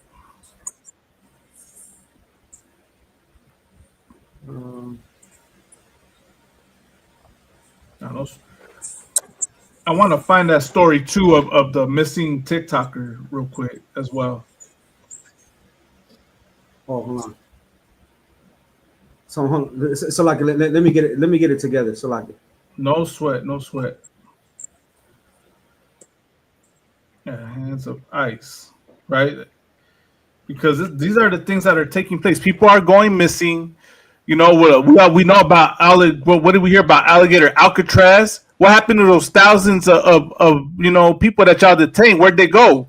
I want to find that story too of the missing TikToker real quick as well. Oh, hold on. So like, let me get it. Let me get it together. So like, no sweat. Yeah, hands of ice, right? Because these are the things that are taking place. People are going missing. We know about what did we hear about Alligator Alcatraz? What happened to those thousands of people that y'all detained? Where'd they go?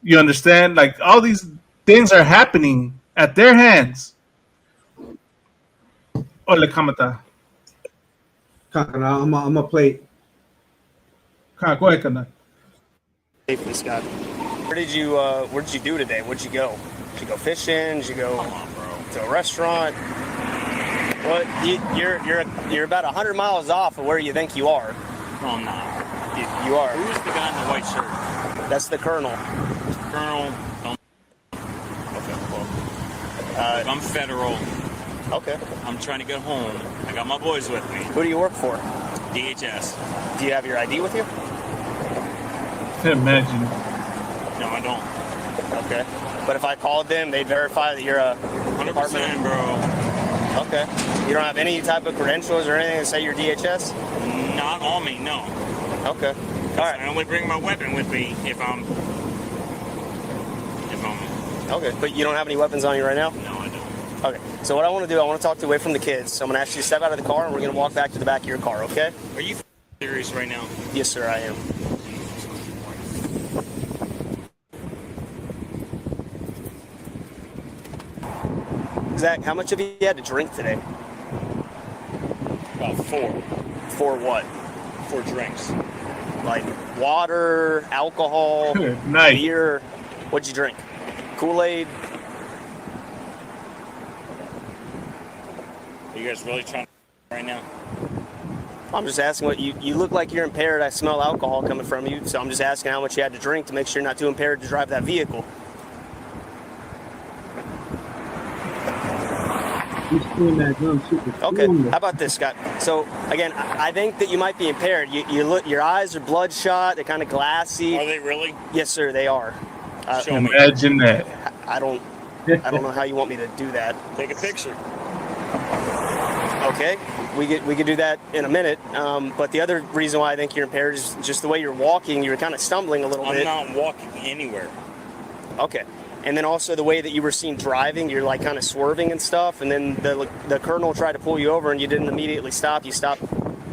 You understand? Like all these things are happening at their hands. Ole kamata. I'm gonna play. Go ahead, Kana. Safely, Scott. What did you do today? Where'd you go? Did you go fishing? Did you go to a restaurant? Well, you're about 100 miles off of where you think you are. No, I'm not. You are. Who's the guy in the white shirt? That's the colonel. Colonel. Okay, well, I'm federal. Okay. I'm trying to get home. I got my boys with me. Who do you work for? DHS. Do you have your ID with you? Can't imagine. No, I don't. Okay. But if I called them, they'd verify that you're a 100%, bro. Okay. You don't have any type of credentials or anything that say you're DHS? Not on me, no. Okay. All right. I only bring my weapon with me if I'm. Okay. But you don't have any weapons on you right now? No, I don't. Okay. So what I want to do, I want to talk away from the kids. So I'm going to ask you to step out of the car, and we're going to walk back to the back of your car. Okay? Are you serious right now? Yes, sir. I am. Zach, how much have you had to drink today? About 4. For what? 4 drinks. Like water, alcohol, Nice. beer. What'd you drink? Kool-Aid? Are you guys really trying right now? I'm just asking what you look like you're impaired. I smell alcohol coming from you, so I'm just asking how much you had to drink to make sure you're not too impaired to drive that vehicle. Okay, how about this, Scott? So again, I think that you might be impaired. You look, your eyes are bloodshot. They're kind of glassy. Are they really? Yes, sir, they are. Show me. Imagine that. I don't know how you want me to do that. Take a picture. Okay, we could do that in a minute. But the other reason why I think you're impaired is just the way you're walking. You're kind of stumbling a little bit. I'm not walking anywhere. Okay. And then also the way that you were seen driving, you're like kind of swerving and stuff. And then the colonel tried to pull you over and you didn't immediately stop. You stopped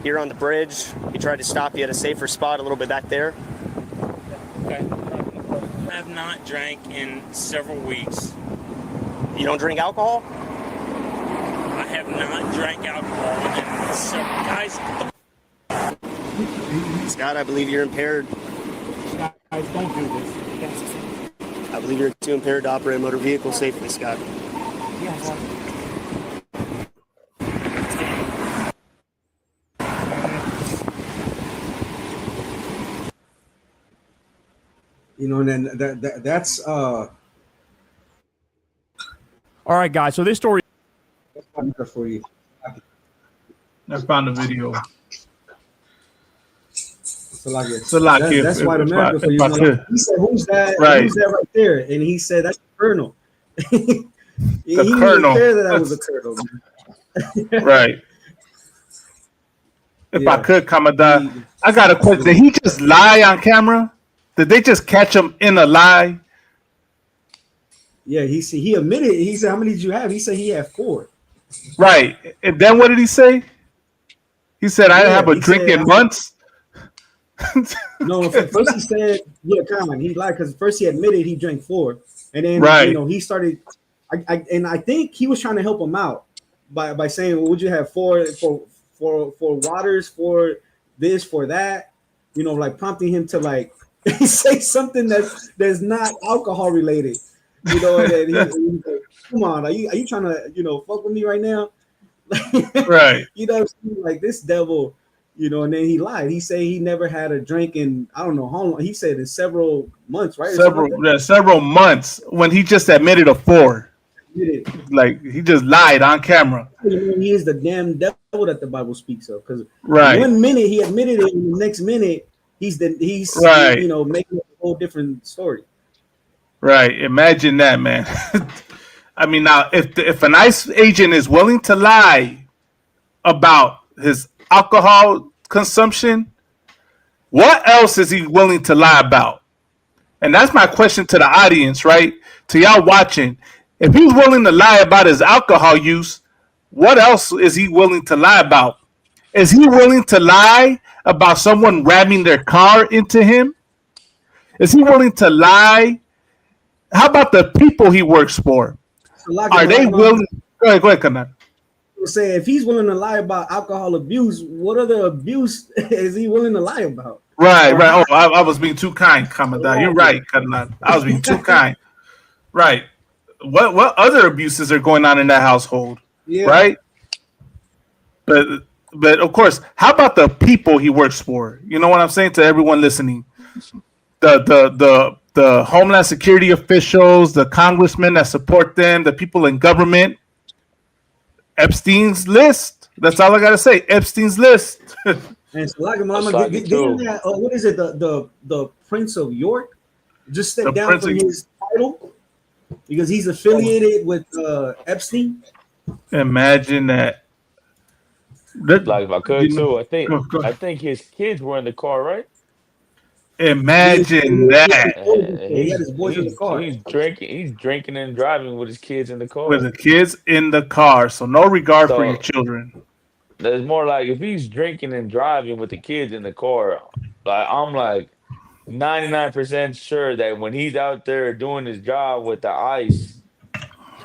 here on the bridge. He tried to stop you at a safer spot a little bit back there. Okay. I have not drank in several weeks. You don't drink alcohol? I have not drank alcohol in several guys. Scott, I believe you're impaired. Guys, don't do this. Yes. I believe you're too impaired to operate a motor vehicle safely, Scott. Yes. You know, and then that's All right, guys. So this story for you. I found the video. Salakia. That's white America for you. He said, "Who's that? Right. Who's that right there?" And he said, "That's the colonel." he colonel. didn't care that I was a colonel. Man. Right. If I could, Commandant, I got a question. Did he just lie on camera? Did they just catch him in a lie? Yeah, he admitted. He said, "How many did you have?" He said he had 4. Right. And then what did he say? He said, "I didn't have a drink in months." No, first he said, "Yeah, come on." He lied because first he admitted he drank 4, and then Right. you know he started. I think he was trying to help him out by saying, well, "Would you have 4 for waters, for this, for that?" You know, like prompting him to like say something that's not alcohol related. You know, and he's like, "Come on, are you trying to fuck with me right now?" Right. You know, like this devil. You know, and then he lied. He said he never had a drink in I don't know how long. He said in several months, right? Several months when he just admitted to 4. Like he just lied on camera. He is the damn devil that the Bible speaks of. Because Right. 1 minute he admitted it, and the next minute he's Right. making a whole different story. Right. Imagine that, man. I mean, now if an ICE agent is willing to lie about his alcohol consumption, what else is he willing to lie about? And that's my question to the audience, right? To y'all watching. If he's willing to lie about his alcohol use, what else is he willing to lie about? Is he willing to lie about someone ramming their car into him? Is he willing to lie? How about the people he works for? Are they willing? Go ahead, Kanan. Say if he's willing to lie about alcohol abuse, what other abuse is he willing to lie about? Right. Oh, I was being too kind, Commandant. You're right, Kanan. I was being too kind. Right. What other abuses are going on in that household? Yeah. Right. But of course, how about the people he works for? You know what I'm saying to everyone listening? The Homeland Security officials, the congressmen that support them, the people in government. Epstein's list. That's all I gotta say. Epstein's list. And so, like, Mama, didn't that, what is it? The Prince of York just stepped down from his title because he's affiliated with Epstein. Imagine that. Like if I could too, I think his kids were in the car, right? Imagine that. He had his boys in the car. He's drinking and driving with his kids in the car. With the kids in the car, so no regard for your children. There's more like if he's drinking and driving with the kids in the car, like I'm like 99% sure that when he's out there doing his job with the ICE,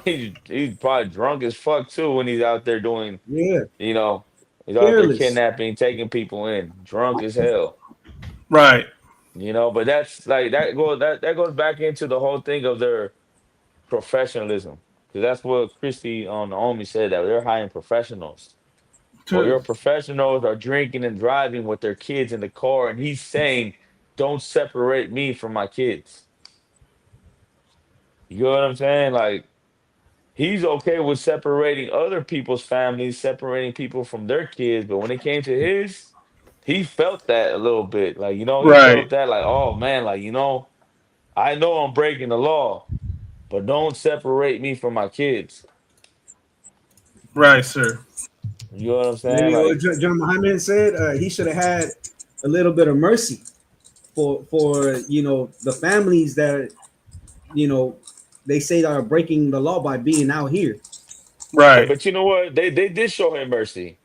he's probably drunk as fuck too when he's out there doing, Yeah, you know, he's out there careless. kidnapping, taking people in, drunk as hell. Right. You know, but that's like that goes back into the whole thing of their professionalism. Because that's what Christy on Naomi said, that they're hiring professionals. Well, your professionals are drinking and driving with their kids in the car, and he's saying, "Don't separate me from my kids." You know what I'm saying? Like he's okay with separating other people's families, separating people from their kids, but when it came to his, he felt that a little bit. Like, you know, he Right. felt that like, oh man, like, you know, I know I'm breaking the law, but don't separate me from my kids. Right, sir. You know what I'm saying? Maybe what Like, John Muhammad said, he should have had a little bit of mercy for you know the families that you know they say that are breaking the law by being out here. hey, but you know what? They did show him mercy.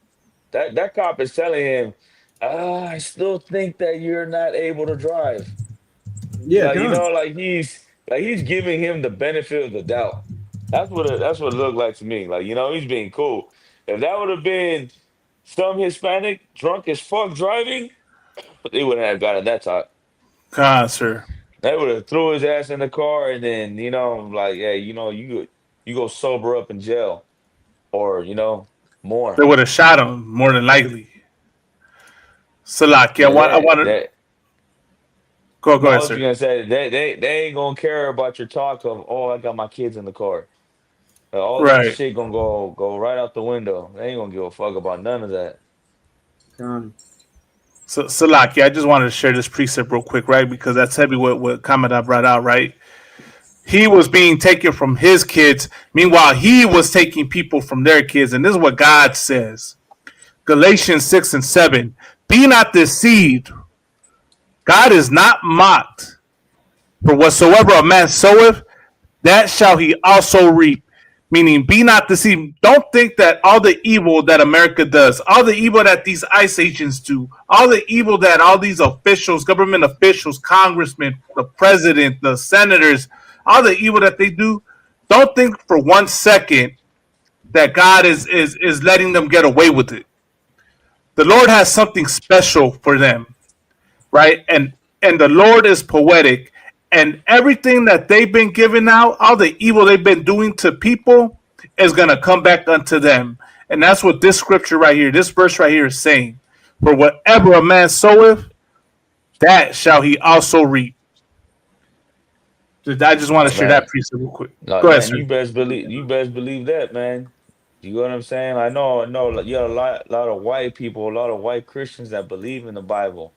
That cop is telling him, I still think that you're not able to drive. Yeah, Like, you come. know, like he's giving him the benefit of the doubt. That's what it looked like to me. Like, you know, he's being cool. If that would have been some Hispanic drunk as fuck driving, they wouldn't have gotten that talk. Sir. They would have threw his ass in the car and then, you know, like, hey, you know, you go sober up in jail, or, you know, more. They would have shot him more than likely. Salaki, Yeah, I wanted. Go I ahead, was sir. gonna say they ain't gonna care about your talk of, oh, I got my kids in the car. All that Right. shit gonna go right out the window. They ain't gonna give a fuck about none of that. So, Salaki, I just wanted to share this precept real quick, right? Because that's heavy what Kamada brought out, right? He was being taken from his kids. Meanwhile, he was taking people from their kids. And this is what God says. Galatians 6 and 7. Be not deceived. God is not mocked. For whatsoever a man soweth, that shall he also reap. Meaning, be not deceived. Don't think that all the evil that America does, all the evil that these ICE agents do, all the evil that all these officials, government officials, congressmen, the president, the senators, all the evil that they do, don't think for 1 second that God is letting them get away with it. The Lord has something special for them, right? And the Lord is poetic. And everything that they've been giving out, all the evil they've been doing to people, is going to come back unto them. And that's what this scripture right here, this verse right here is saying. For whatever a man soweth, that shall he also reap. I just want to share that precept real quick. Like, Go ahead, man, sir. you best believe that, man. You know what I'm saying? I know, like, you got a lot of white people, a lot of white Christians that believe in the Bible.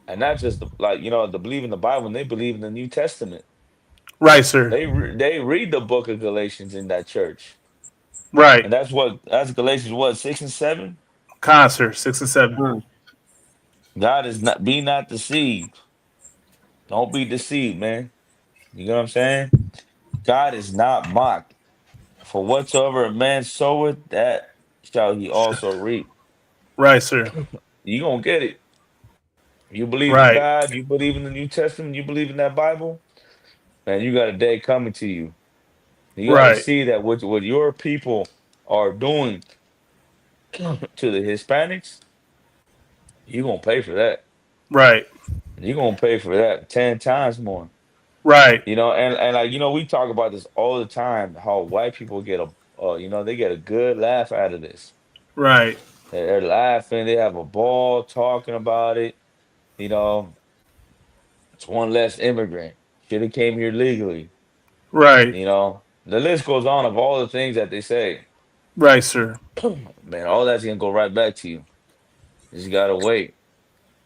And not just like, you know, they believe in the Bible, and they believe in the New Testament. Right, sir. They read the book of Galatians in that church. Right. And that's Galatians what, 6 and 7? Sir, 6 and 7. God is not, be not deceived. Don't be deceived, man. You know what I'm saying? God is not mocked. For whatsoever a man soweth, that shall he also reap. Right, sir. You gonna get it. You believe in Right. God, you believe in the New Testament, you believe in that Bible, man, you got a day coming to you. You got to Right. see that what your people are doing to the Hispanics, you're going to pay for that. Right. You're going to pay for that 10 times more. Right. You know, and like, you know, we talk about this all the time, how white people get you know, they get a good laugh out of this. Right. They're laughing, they have a ball talking about it. You know, it's one less immigrant. Should have came here legally. Right. You know, the list goes on of all the things that they say. Right, sir. Man, all that's gonna go right back to you. You just gotta wait.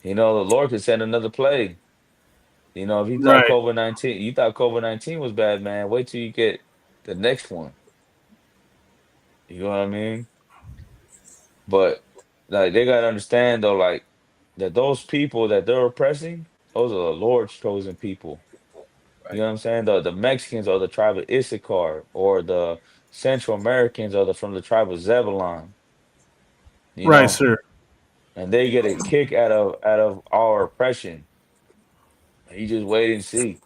You know, the Lord could send another plague. You know, if you thought Right. COVID-19 was bad, man, wait till you get the next one. You know what I mean? But like, they gotta understand though, like, that those people that they're oppressing, those are the Lord's chosen people. You know what I'm saying? The Mexicans are the tribe of Issachar, or the Central Americans are from the tribe of Zebulon. You Right, know, sir. and they get a kick out of our oppression. You just wait and see.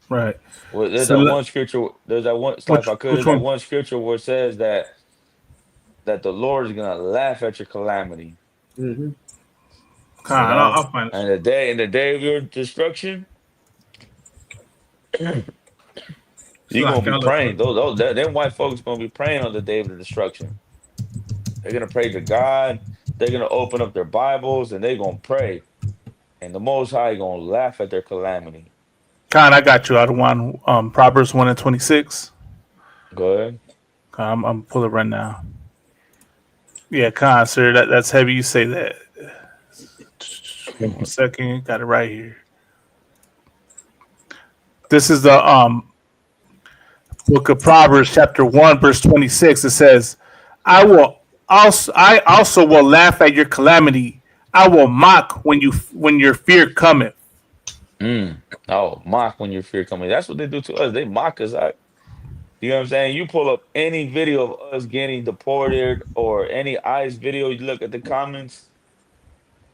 Right. Well, there's So that le- one scripture. There's that one. It's like if I could. which There's that one? one scripture where it says that the Lord is gonna laugh at your calamity. Mm-hmm. Con, You know, I'll find it. and in the day of your destruction, you're gonna be I'll look for praying. it. Them white folks gonna be praying on the day of the destruction. They're gonna pray to God. They're gonna open up their Bibles and they're gonna pray, and the Most High gonna laugh at their calamity. Con, I got you. I want Proverbs 1:26. Go ahead. Con, I'm pull it right now. Yeah, Con, sir, that's heavy. You say that. Give me 1 second. Got it right here. This is the book of Proverbs, chapter 1, verse 26. It says, I also will laugh at your calamity. I will mock when your fear cometh. Oh, mock when your fear coming. That's what they do to us. They mock us out. You know what I'm saying? You pull up any video of us getting deported or any ICE video, you look at the comments,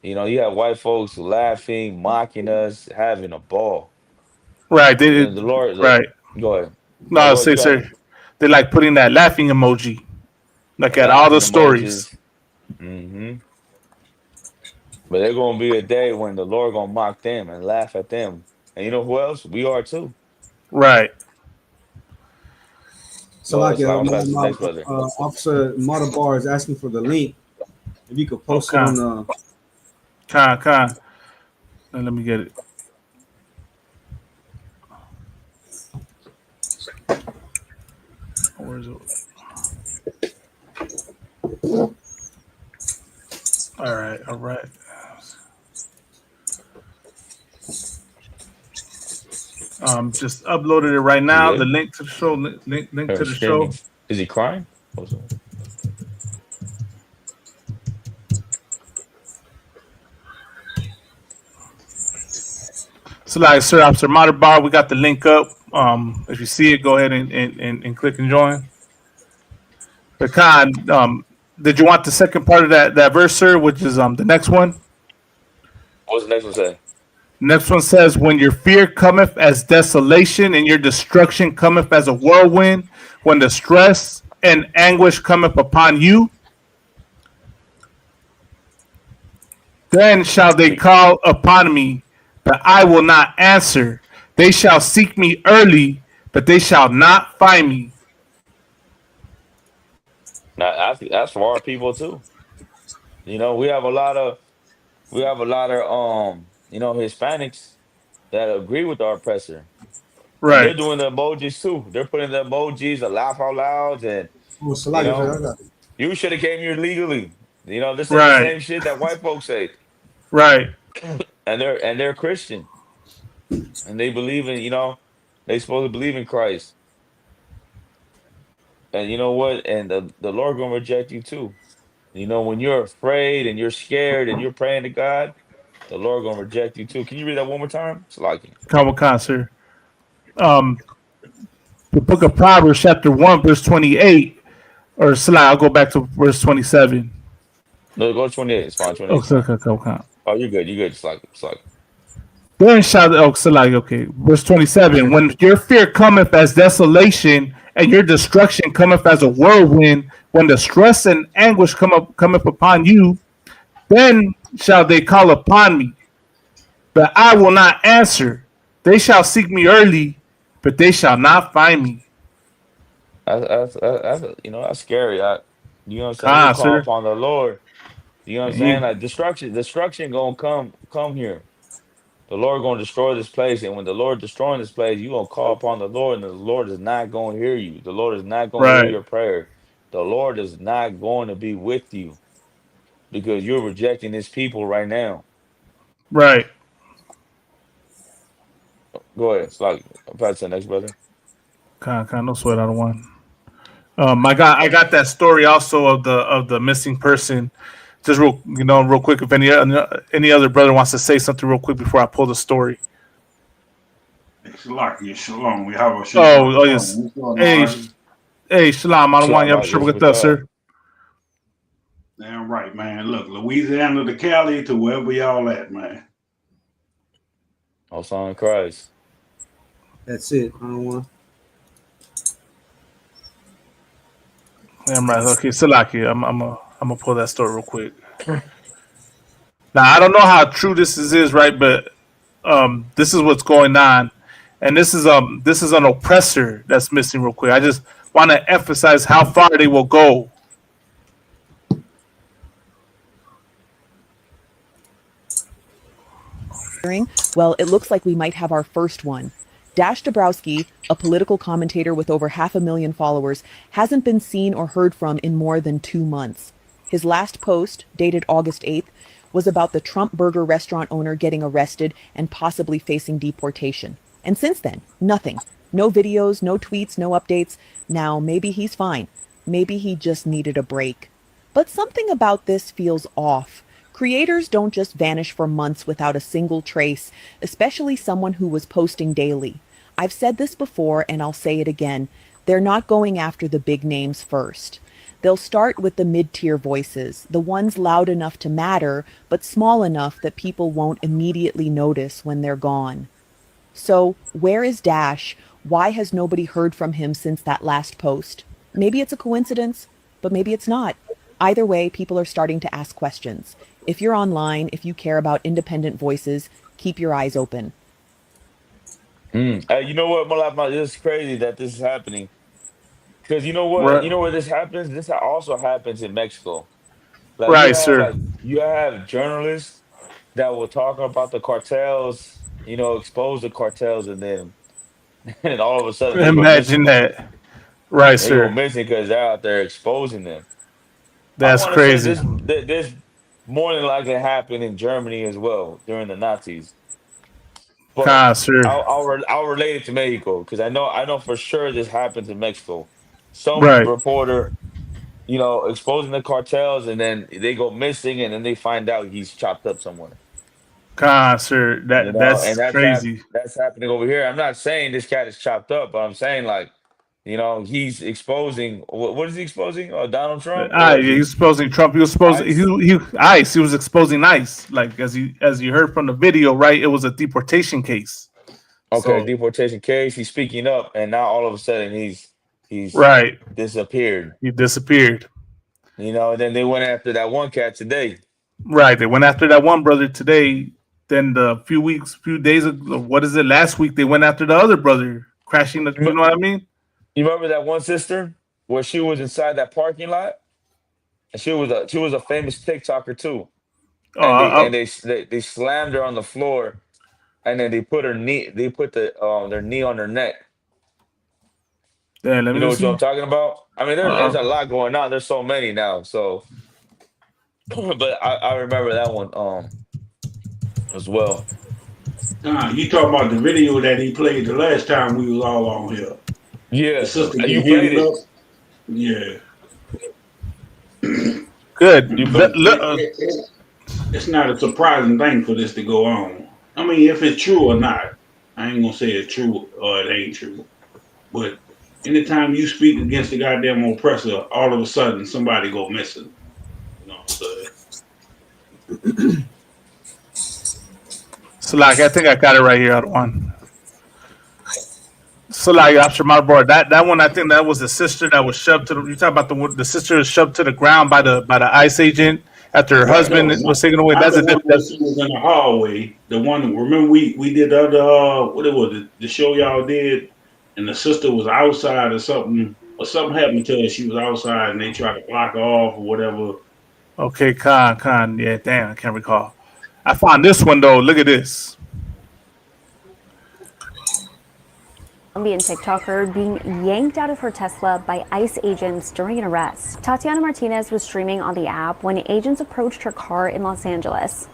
you know, you have white folks laughing, mocking us, having a ball. Right. You know, the Lord, Right. go ahead. No, No, I'll go ahead. say, You got sir, they like putting that laughing emoji, like at all laughing the stories. emojis. But there's gonna be a day when the Lord gonna mock them and laugh at them. And you know who else? We are too. Right. So Go like ahead, Sly. I'm about to next brother. Officer Matabar is asking for the link. If you could post it on Con. And let me get it. Where is it? All right. Just uploaded it right now. Yeah. The link to the show. Link to the Screaming. show. Is he crying? What's up? So, like, Sir Officer Matabar, we got the link up. If you see it, go ahead and click and join. But Khan, did you want the second part of that verse, sir, which is the next one? What's the next one say? Next one says, when your fear cometh as desolation and your destruction cometh as a whirlwind, when distress and anguish cometh upon you, then shall they call upon me, but I will not answer. They shall seek me early, but they shall not find me. Now, I think that's for our people too. You know, we have a lot of you know, Hispanics that agree with our oppressor. And they're Right. doing the emojis too. They're putting the emojis, the laugh out loud, and you know, you should have came here legally. You know, this is the Right. same shit that white folks say. Right. And they're Christian. And they believe in, you know, they supposed to believe in Christ. And you know what? And the Lord gonna reject you too. You know, when you're afraid and you're scared and you're praying to God, the Lord gonna reject you too. Can you read that one more time? It's like Khan, sir. The book of Proverbs, chapter 1, verse 28, or Salah, I'll go back to verse 27. no, go to 28. It's fine. 28. Okay. Oh, you're good. You're good. It's like Then shall Salah, okay. Verse 27. When your fear cometh as desolation, and your destruction cometh as a whirlwind, when distress and anguish cometh upon you, then shall they call upon me, but I will not answer. They shall seek me early, but they shall not find me. that's you know, that's scary. You know what I'm saying? Ah, You call sir. upon the Lord. You know what I'm He- saying? Like destruction gonna come here. The Lord gonna destroy this place, and when the Lord destroying this place, you gonna call upon the Lord, and the Lord is not gonna hear you. The Lord is not gonna hear Right. your prayer. The Lord is not going to be with you because you're rejecting His people right now. Right. Go ahead. It's like pass to the next brother. No sweat out of one. I got that story also of the missing person. Just real quick. If any other brother wants to say something real quick before I pull the story. Shalom. We have a Oh yes. Hey, Shalom. Shalom, I'm sure with us, sir. Damn right, man. Look, Louisiana to Cali to wherever y'all at, man. Also in Christ. That's it. I don't want. I'm right. Okay, Salaki, I'm gonna pull that story real quick. Now I don't know how true this is, right? But this is what's going on, and this is an oppressor that's missing. Real quick, I just want to emphasize how far they will go. Well, it looks like we might have our first one. Dash Dabrowski, a political commentator with over 500,000 followers, hasn't been seen or heard from in more than 2 months. His last post, dated August 8th, was about the Trump Burger restaurant owner getting arrested and possibly facing deportation. And since then, nothing. No videos, no tweets, no updates. Now, maybe he's fine. Maybe he just needed a break. But something about this feels off. Creators don't just vanish for months without a single trace, especially someone who was posting daily. I've said this before and I'll say it again. They're not going after the big names first. They'll start with the mid-tier voices, the ones loud enough to matter, but small enough that people won't immediately notice when they're gone. So, where is Dash? Why has nobody heard from him since that last post? Maybe it's a coincidence, but maybe it's not. Either way, people are starting to ask questions. If you're online, if you care about independent voices, keep your eyes open. You know what, Malak, it's crazy that this is happening. Because you know what? Right. You know where this happens? This also happens in Mexico. Like Right, sir. you have journalists that will talk about the cartels, expose the cartels and then and all of a sudden they go Imagine missing. that. Right, They go sir. missing because they're out there exposing them. That's I want to say crazy. this more than likely happened in Germany as well during the Nazis. But Sir. I'll relate it to Mexico because I know for sure this happens in Mexico. Some Right. reporter, exposing the cartels, and then they go missing, and then they find out he's chopped up somewhere. Sir. And That's that's crazy. that's happening over here. I'm not saying this cat is chopped up, but I'm saying he's exposing. What is he exposing? Donald Trump? Or is He he was exposing Trump. He was exposing ICE. He was exposing ICE. Like as you heard from the video, right? It was a deportation case. okay? So, Deportation case. He's speaking up, and now all of a sudden he's right. disappeared. He disappeared. And then they went after that one cat today. Right. They went after that one brother today. Then few days ago, what is it? Last week they went after the other brother, crashing the. You know what I mean? You remember that one sister where she was inside that parking lot, and she was a famous TikToker too, and they slammed her on the floor, and then they put their knee on her neck. Yeah, let You me know what see. I'm talking about? I mean, there's a lot going on. There's so many now. So, but I remember that one as well. You talking about the video that he played the last time we was all on here? Yeah, The sister you get played hemmed it. up. Yeah. Good. It's not a surprising thing for this to go on. I mean, if it's true or not, I ain't gonna say it's true or it ain't true. But anytime you speak against the goddamn oppressor, all of a sudden somebody go missing. You know what I'm saying? So like I think I got it right here. Other one. So like after my board, that one I think that was the sister that was shoved to the. You talk about the sister was shoved to the ground by the ICE agent after her husband was taken away. That's a different. She was in the hallway. The one, remember we did the other what it was the show y'all did, and the sister was outside or something happened to her. She was outside and they tried to block her off or whatever. Okay, Con. Yeah, damn, I can't recall. I found this one though. Look at this. Colombian TikToker being yanked out of her Tesla by ICE agents during an arrest. Tatiana Martinez was streaming on the app when agents approached her car in Los Angeles.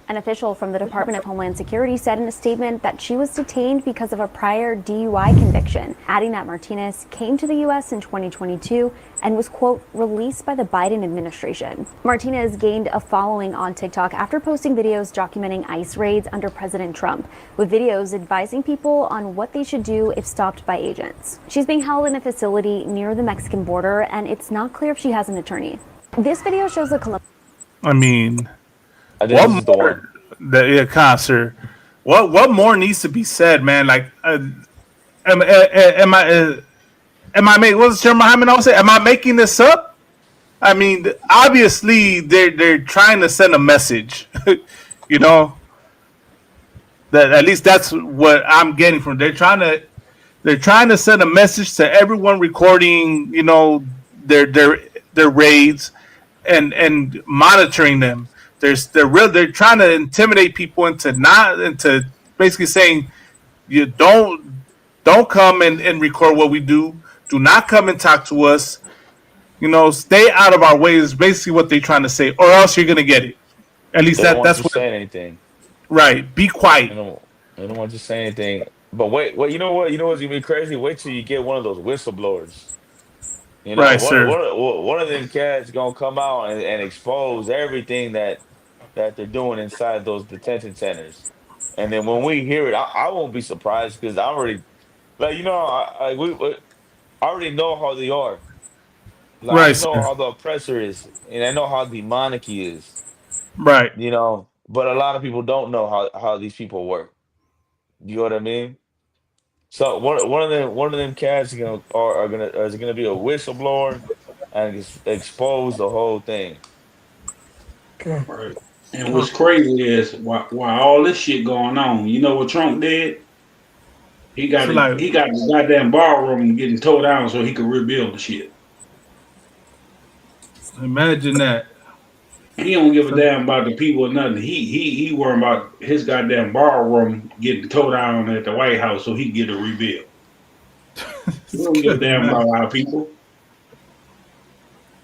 An official from the Department of Homeland Security said in a statement that she was detained because of a prior DUI conviction, adding that Martinez came to the U.S. in 2022 and was, quote, released by the Biden administration. Martinez gained a following on TikTok after posting videos documenting ICE raids under President Trump, with videos advising people on what they should do if stopped by agents. She's being held in a facility near the Mexican border, and it's not clear if she has an attorney. This video shows a I mean, I think this is the one. Concert. What more needs to be said, man? Like, am I making? What's Sir Muhammad always say? Am I making this up? I mean, obviously they're trying to send a message, you know. That at least that's what I'm getting from. They're trying to send a message to everyone recording, you know, their raids and monitoring them. They're trying to intimidate people into basically saying you don't come and record what we do. Do not come and talk to us. You know, stay out of our way is basically what they're trying to say, or else you're gonna get it. At least They don't that's want you what. saying anything. Right. Be quiet. They don't want you to say anything. But wait, you know what? You know what's gonna be crazy? Wait till you get one of those whistleblowers. You know, Right, sir. one of them cats gonna come out and expose everything that they're doing inside those detention centers. And then when we hear it, I won't be surprised because I already, like, you know, I already know how they are. Like, Right, I know sir. how the oppressor is, and I know how demonic he is. Right. You know, but a lot of people don't know how these people work. You know what I mean? So one of them cats is gonna be a whistleblower and expose the whole thing. Right. And what's crazy is while all this shit going on, you know what Trump did? He got the goddamn ballroom getting tore down so he could rebuild the shit. Imagine that. He don't give a damn about the people or nothing. He worrying about his goddamn ballroom getting tore down at the White House so he can get a rebuild. He don't give a damn about our people.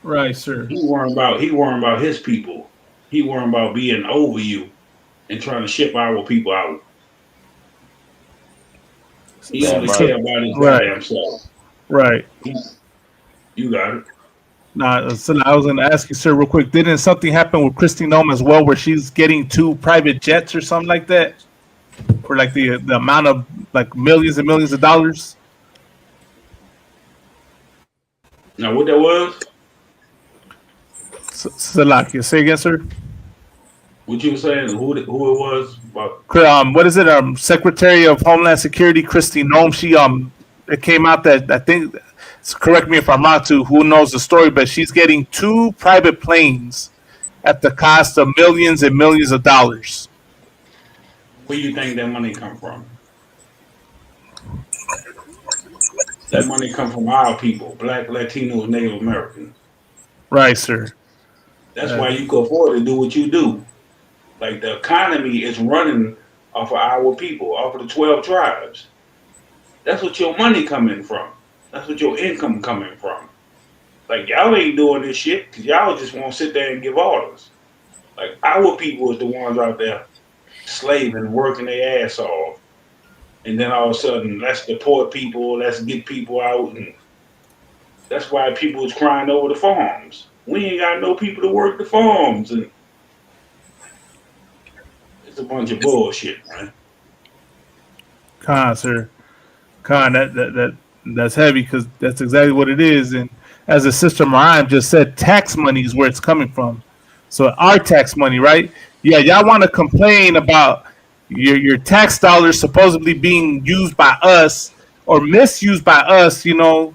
Right, sir. He worrying about his people. He worrying about being over you and trying to ship our people out. He only care about his goddamn self. Right. You got it. Nah, so I was going to ask you, sir, real quick. Didn't something happen with Kristi Noem as well, where she's getting 2 private jets or something like that, for like the amount of like millions and millions of dollars? Now, what that was? Salakia, say again, sir. What you were saying? Who it was? About? What is it? Secretary of Homeland Security Kristi Noem. She it came out that I think. Correct me if I'm wrong. To who knows the story, but she's getting 2 private planes at the cost of millions and millions of dollars. Where do you think that money come from? That money come from our people, Black, Latinos, Native Americans. Right, sir. That's why you can afford to do what you do. Like, the economy is running off of our people, off of the 12 tribes. That's what your money coming from. That's what your income coming from. Like, y'all ain't doing this shit because y'all just won't sit there and give orders. Like, our people is the ones out there slaving, working their ass off. And then all of a sudden, let's deport people, let's get people out. And that's why people is crying over the farms. We ain't got no people to work the farms. And it's a bunch of bullshit, man. Sir. That's heavy because that's exactly what it is. And as the Sister Mariam just said, tax money is where it's coming from. So our tax money, right? Yeah, y'all want to complain about your tax dollars supposedly being used by us or misused by us, you know,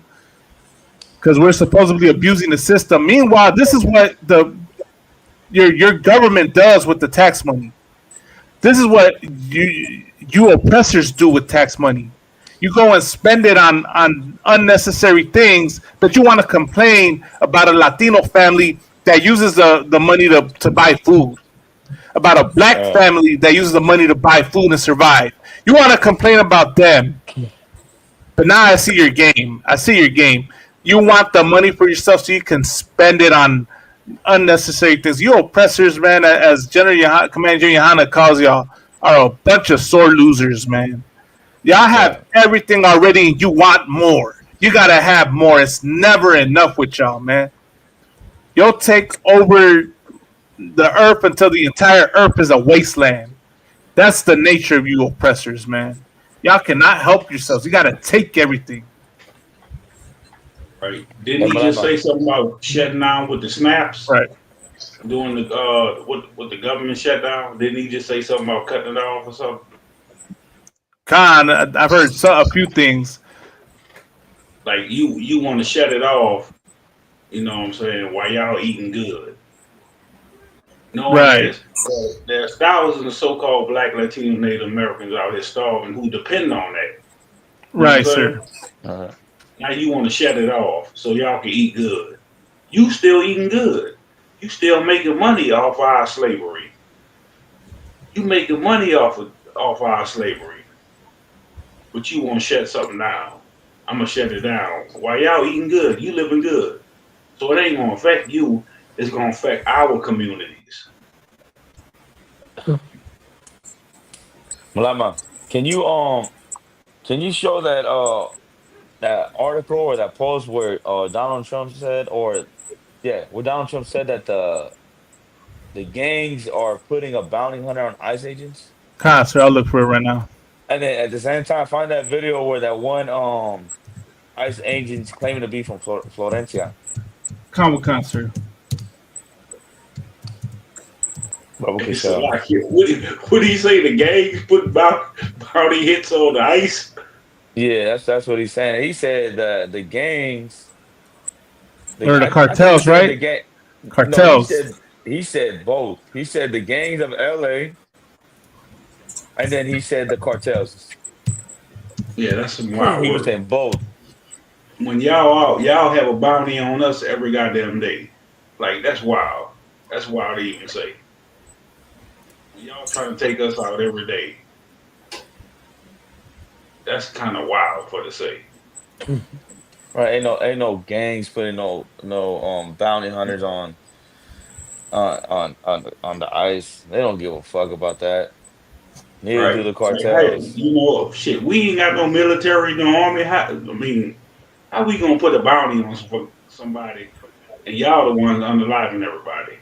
because we're supposedly abusing the system. Meanwhile, this is what your government does with the tax money. This is what you oppressors do with tax money. You go and spend it on unnecessary things, but you want to complain about a Latino family that uses the money to buy food, about a black family that uses the money to buy food and survive. You want to complain about them. But now I see your game. You want the money for yourself so you can spend it on unnecessary things. You oppressors, man, as Commander General Yohana calls y'all, are a bunch of sore losers, man. Y'all have everything already and you want more. You got to have more. It's never enough with y'all, man. You'll take over the earth until the entire earth is a wasteland. That's the nature of you oppressors, man. Y'all cannot help yourselves. You got to take everything. Right. Didn't he just say something about shutting down with the snaps? Right. during the with the government shutdown? Didn't he just say something about cutting it off or something? Khan, I've heard a few things. Like you want to shut it off, you know what I'm saying? While y'all eating good. No, Right. There's thousands of so-called Black, Latino, Native Americans out here starving who depend on that. You know Right, what I'm sir. saying? Now you want to shut it off so y'all can eat good. You still eating good. You still making money off our slavery. You making money off our slavery. But you want to shut something down. I'm gonna shut it down. While y'all eating good, you living good. So it ain't gonna affect you. It's gonna affect our communities. Malama, can you show that that article or that post where Donald Trump said, where Donald Trump said that the gangs are putting a bounty hunter on ICE agents? Khan, sir, I'll look for it right now. And then at the same time, find that video where that one ICE agent's claiming to be from Florencia. Khan, sir. It's like, what do you say? The gangs put bounty hits on the ICE? Yeah, that's what he's saying. He said the gangs, Or the I think he cartels, said right? Cartels. No, he said both. He said the gangs of LA, and then he said the cartels. Yeah, that's some wild He was work. saying both. When y'all have a bounty on us every goddamn day. Like, that's wild. That's wild to even say. Y'all trying to take us out every day. That's kind of wild for to say. Right? Ain't no gangs putting no bounty hunters on the ICE. They don't give a fuck about that. Neither do the Like, hey, cartels. you know, shit, we ain't got no military, no army. How we gonna put a bounty on somebody? And y'all the ones underlining everybody.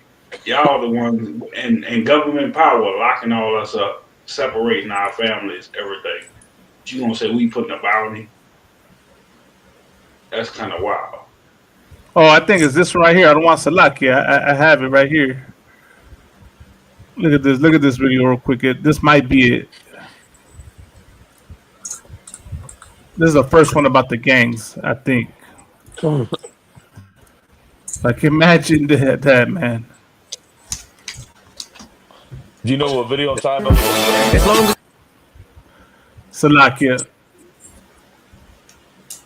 Y'all the ones and government power locking all us up, separating our families, everything. But you gonna say we putting a bounty? That's kind of wild. Oh, I think it's this one right here. I don't want Salakia. I have it right here. Look at this. Look at this video real quick. This might be it. This is the first one about the gangs, I think. Like, imagine that, man. Do you know what video I'm talking about? As long as Salakia.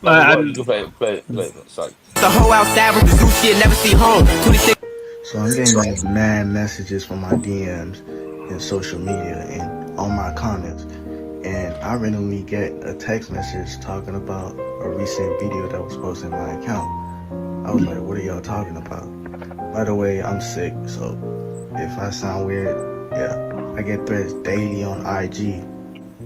You can play. Sorry. The whole outside with the zoo shit, never see home. 26. So I'm getting like mad messages from my DMs and social media and on my comments. And I randomly get a text message talking about a recent video that was posted in my account. I was like, what are y'all talking about? By the way, I'm sick, so if I sound weird, yeah. I get threats daily on IG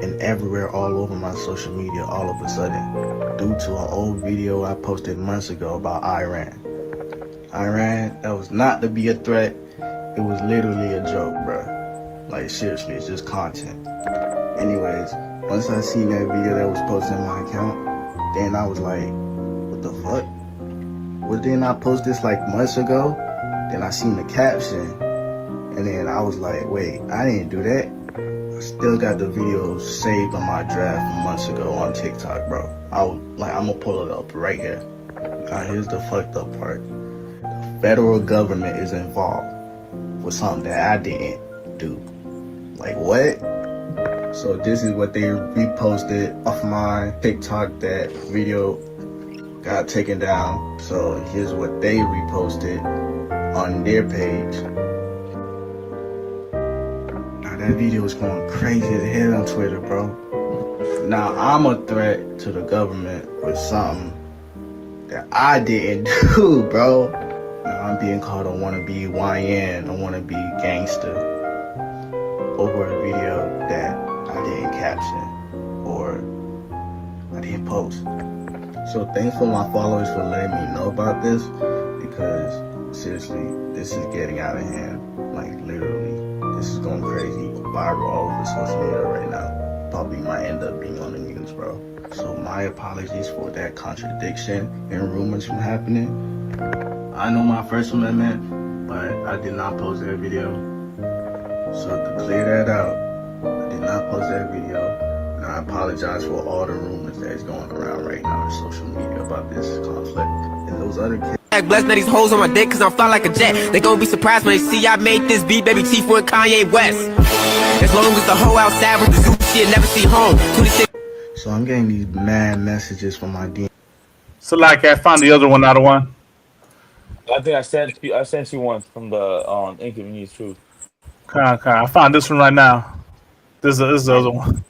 and everywhere all over my social media all of a sudden due to an old video I posted months ago about Iran. Iran, that was not to be a threat. It was literally a joke, bro. Like, seriously, it's just content. Anyways, once I seen that video that was posted in my account, then I was like, what the fuck? Well, didn't I post this like months ago? Then I seen the caption, and then I was like, wait, I didn't do that. I still got the video saved on my draft from months ago on TikTok, bro. I'm gonna pull it up right here. Now, here's the fucked up part. The federal government is involved with something that I didn't do. Like, what? So this is what they reposted off my TikTok. That video got taken down. So here's what they reposted on their page. Now that video is going crazy as hell on Twitter, bro. Now I'm a threat to the government with something that I didn't do, bro. Now I'm being called a wannabe YN, a wannabe gangster over a video that I didn't caption or I didn't post. So thanks for my followers for letting me know about this, because seriously, this is getting out of hand. Like, literally, this is going crazy, viral all over social media right now. Probably might end up being on the news, bro. So my apologies for that contradiction and rumors from happening. I know my First Amendment, but I did not post that video. So to clear that out, I did not post that video. And I apologize for all the rumors that's going around right now on social media about this conflict. And those other kids. Blessed that these hoes on my dick cause I'm fly like a jet. They gon' be surprised when they see I made this beat, baby Tifu and Kanye West. As long as the hoe outside with the zoo shit never see home. So I'm getting these mad messages from my DM. So like I found the other one, not the one. I think I sent you one from the Inconvenience Truth. Okay, I found this one right now. This is the other one.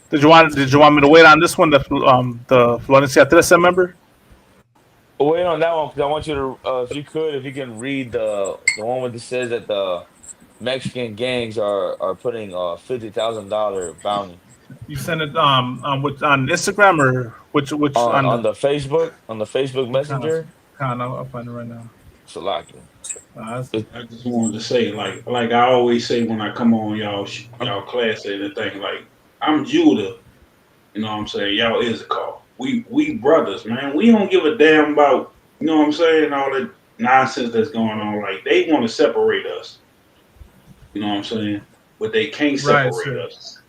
Did you want me to wait on this one, the Florencia Trece member? Wait on that one because I want you to, if you can read the one where it says that the Mexican gangs are putting $50,000 bounty. You sent it on Instagram or which on the Facebook Messenger. I'll find it right now. Salaki. I just wanted to say, like I always say when I come on y'all class and everything, like I'm Judah, you know what I'm saying? Y'all Issachar. We brothers, man. We don't give a damn about, you know what I'm saying, all that nonsense that's going on. Like they want to separate us. You know what I'm saying? But they can't separate us.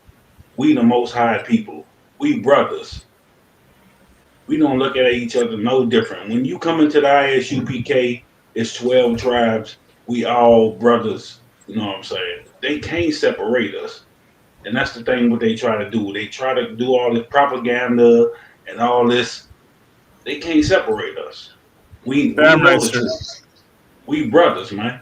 We the most high people. We brothers. We don't look at each other no different. When you come into the ISUPK, it's 12 tribes. We all brothers. You know what I'm saying? They can't separate us. And that's the thing what they try to do. They try to do all this propaganda and all this. They can't separate us. We brothers, man.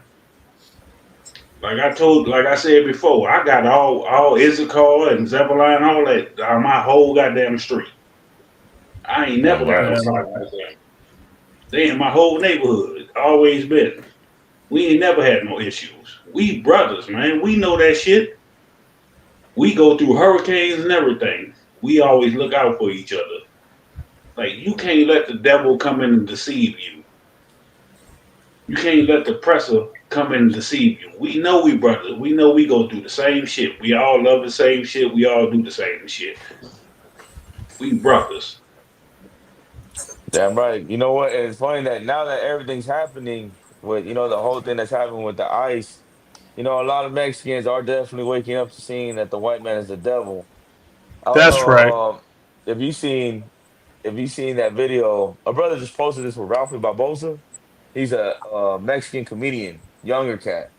Like I said before, I got all Issachar and Zebulon, all that on my whole goddamn street. I ain't never got no problem with them. They in my whole neighborhood, always been. We ain't never had no issues. We brothers, man. We know that shit. We go through hurricanes and everything. We always look out for each other. Like, you can't let the devil come in and deceive you. You can't let the oppressor come in and deceive you. We know we brothers. We know we go through the same shit. We all love the same shit. We all do the same shit. We brothers. Damn right. You know what? It's funny that now that everything's happening with, the whole thing that's happening with the ICE, a lot of Mexicans are definitely waking up to seeing that the white man is the devil. That's right. If you seen that video, a brother just posted this with Ralphie Barbosa. He's a Mexican comedian, younger cat,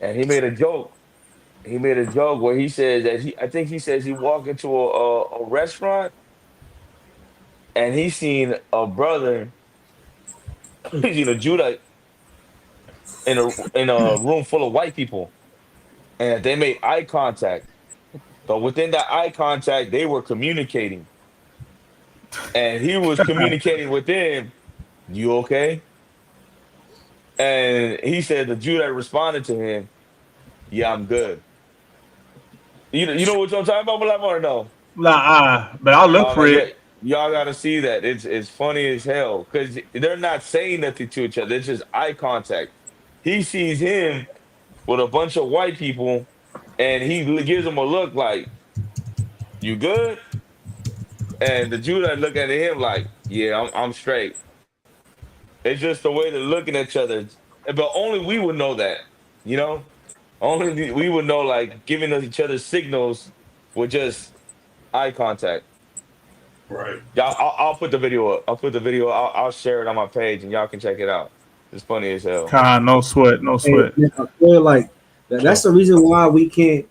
and he made a joke. He made a joke where he says that I think he says he walked into a restaurant and he seen a brother, he's seen a Judah in a room full of white people, and they made eye contact. But within that eye contact, they were communicating, and he was communicating with them. You okay? And he said the Jew that responded to him, "Yeah, I'm good." You know what I'm talking about, Malama, or no? Nah, but I'll look for it. Y'all gotta see that. It's funny as hell because they're not saying nothing to each other. It's just eye contact. He sees him with a bunch of white people, and he gives him a look like, "You good?" And the Jew that look at him like, "Yeah, I'm straight." It's just the way they're looking at each other. But only we would know that, Only we would know, like, giving us each other signals with just eye contact. Right. Y'all, I'll put the video up. I'll share it on my page, and y'all can check it out. It's funny as hell. No sweat. And I feel like that's the reason why we can't.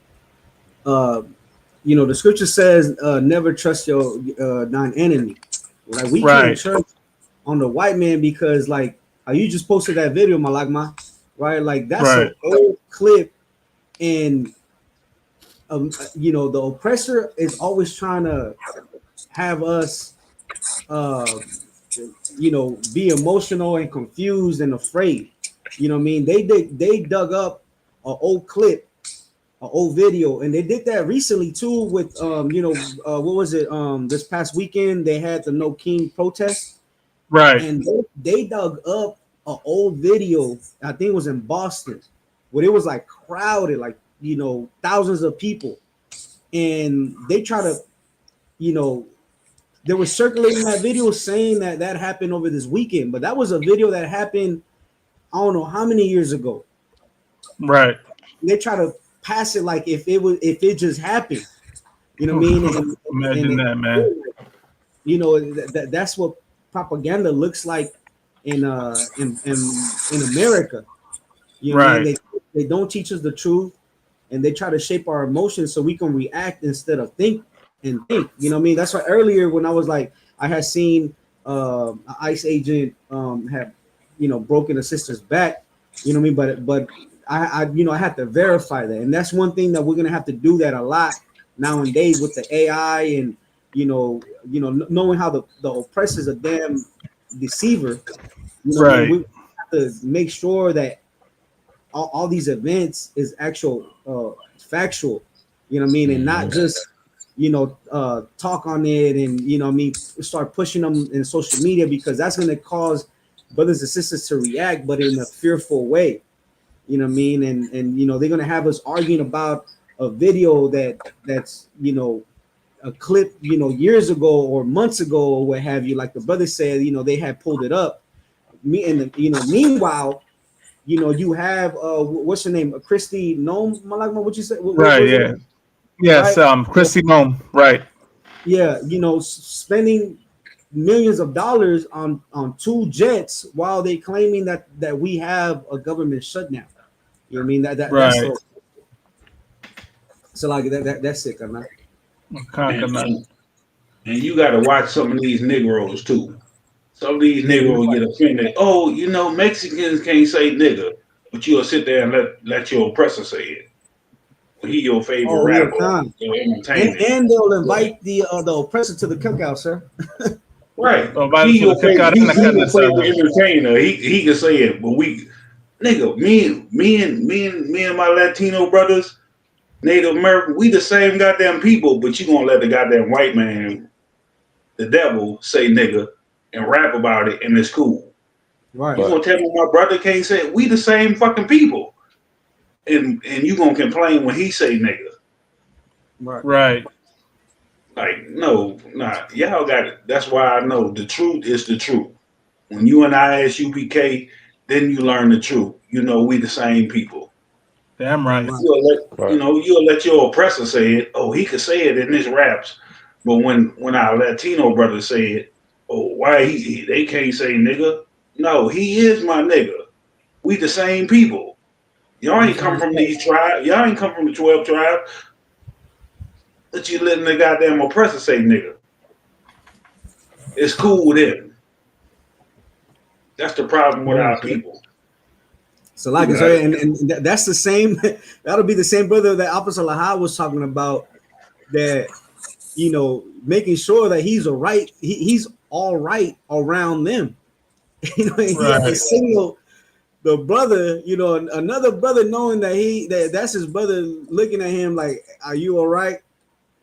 The scripture says, "Never trust your thine enemy." Like we can't trust on the white man because, like, how you just posted that video, Malagma, right? Like that's an old clip, and the oppressor is always trying to have us, be emotional and confused and afraid. You know what I mean? They dug up an old clip, an old video, and they did that recently too with what was it? This past weekend they had the No King protest. Right. And they dug up an old video, I think it was in Boston, where it was like crowded, like, thousands of people. And they try to, they were circulating that video saying that happened over this weekend. But that was a video that happened I don't know how many years ago. Right. They try to pass it like if it just happened. You know what I mean? Imagine that, man. You know that's what propaganda looks like in America. You know what I mean? They don't teach us the truth, and they try to shape our emotions so we can react instead of think. You know what I mean? That's why earlier when I was like, I had seen an ICE agent have, you know, broken a sister's back. You know what I mean? But I you know, I had to verify that, and that's one thing that we're gonna have to do that a lot nowadays with the AI and you know knowing how the oppressor's a damn deceiver. You know, Right. we have to make sure that all these events is actual factual. You know what I mean, and not just talk on it and you know what I mean start pushing them in social media, because that's gonna cause brothers and sisters to react, but in a fearful way. You know what I mean? And you know, they're gonna have us arguing about a video that's you know a clip, you know, years ago or months ago or what have you. Like the brother said, you know, they had pulled it up. Meanwhile, you know, you have what's her name? Christy Nome Malagma, what you say? Right, yeah. Yes, right? Christy Nome, right. Yeah, you know, spending millions of dollars on 2 jets while they claiming that we have a government shutdown. You know what I mean? That's Right. so like that's sick, man. And you got to watch some of these Negroes too. Some of these Negroes get offended. Oh, you know, Mexicans can't say nigga, but you'll sit there and let your oppressor say it. He your favorite rapper. And they'll invite the oppressor to the cookout, sir. Right. He your favorite entertainer. He can say it, but me and my Latino brothers, Native American, we the same goddamn people, but you gonna let the goddamn white man, the devil, say nigga and rap about it, and it's cool. Right. You gonna tell me my brother can't say it? We the same fucking people, and you gonna complain when he say nigga? Right. Like, no, nah, y'all got it. That's why I know the truth is the truth. When you and I as UPK, then you learn the truth. You know, we the same people. Damn right. You'll let your oppressor say it. Oh, he could say it in his raps. But when our Latino brothers say it, oh, why they can't say nigga? No, he is my nigga. We the same people. Y'all ain't come from these tribes. Y'all ain't come from the 12 tribes. That you letting the goddamn oppressor say nigga. It's cool with him. That's the problem with our people. So like and that's the same. That'll be the same brother that Officer Lahad was talking about. That you know, making sure that he's he's all right around them. You know, he has to signal the brother. You know, another brother knowing that that's his brother, looking at him like, "Are you all right?"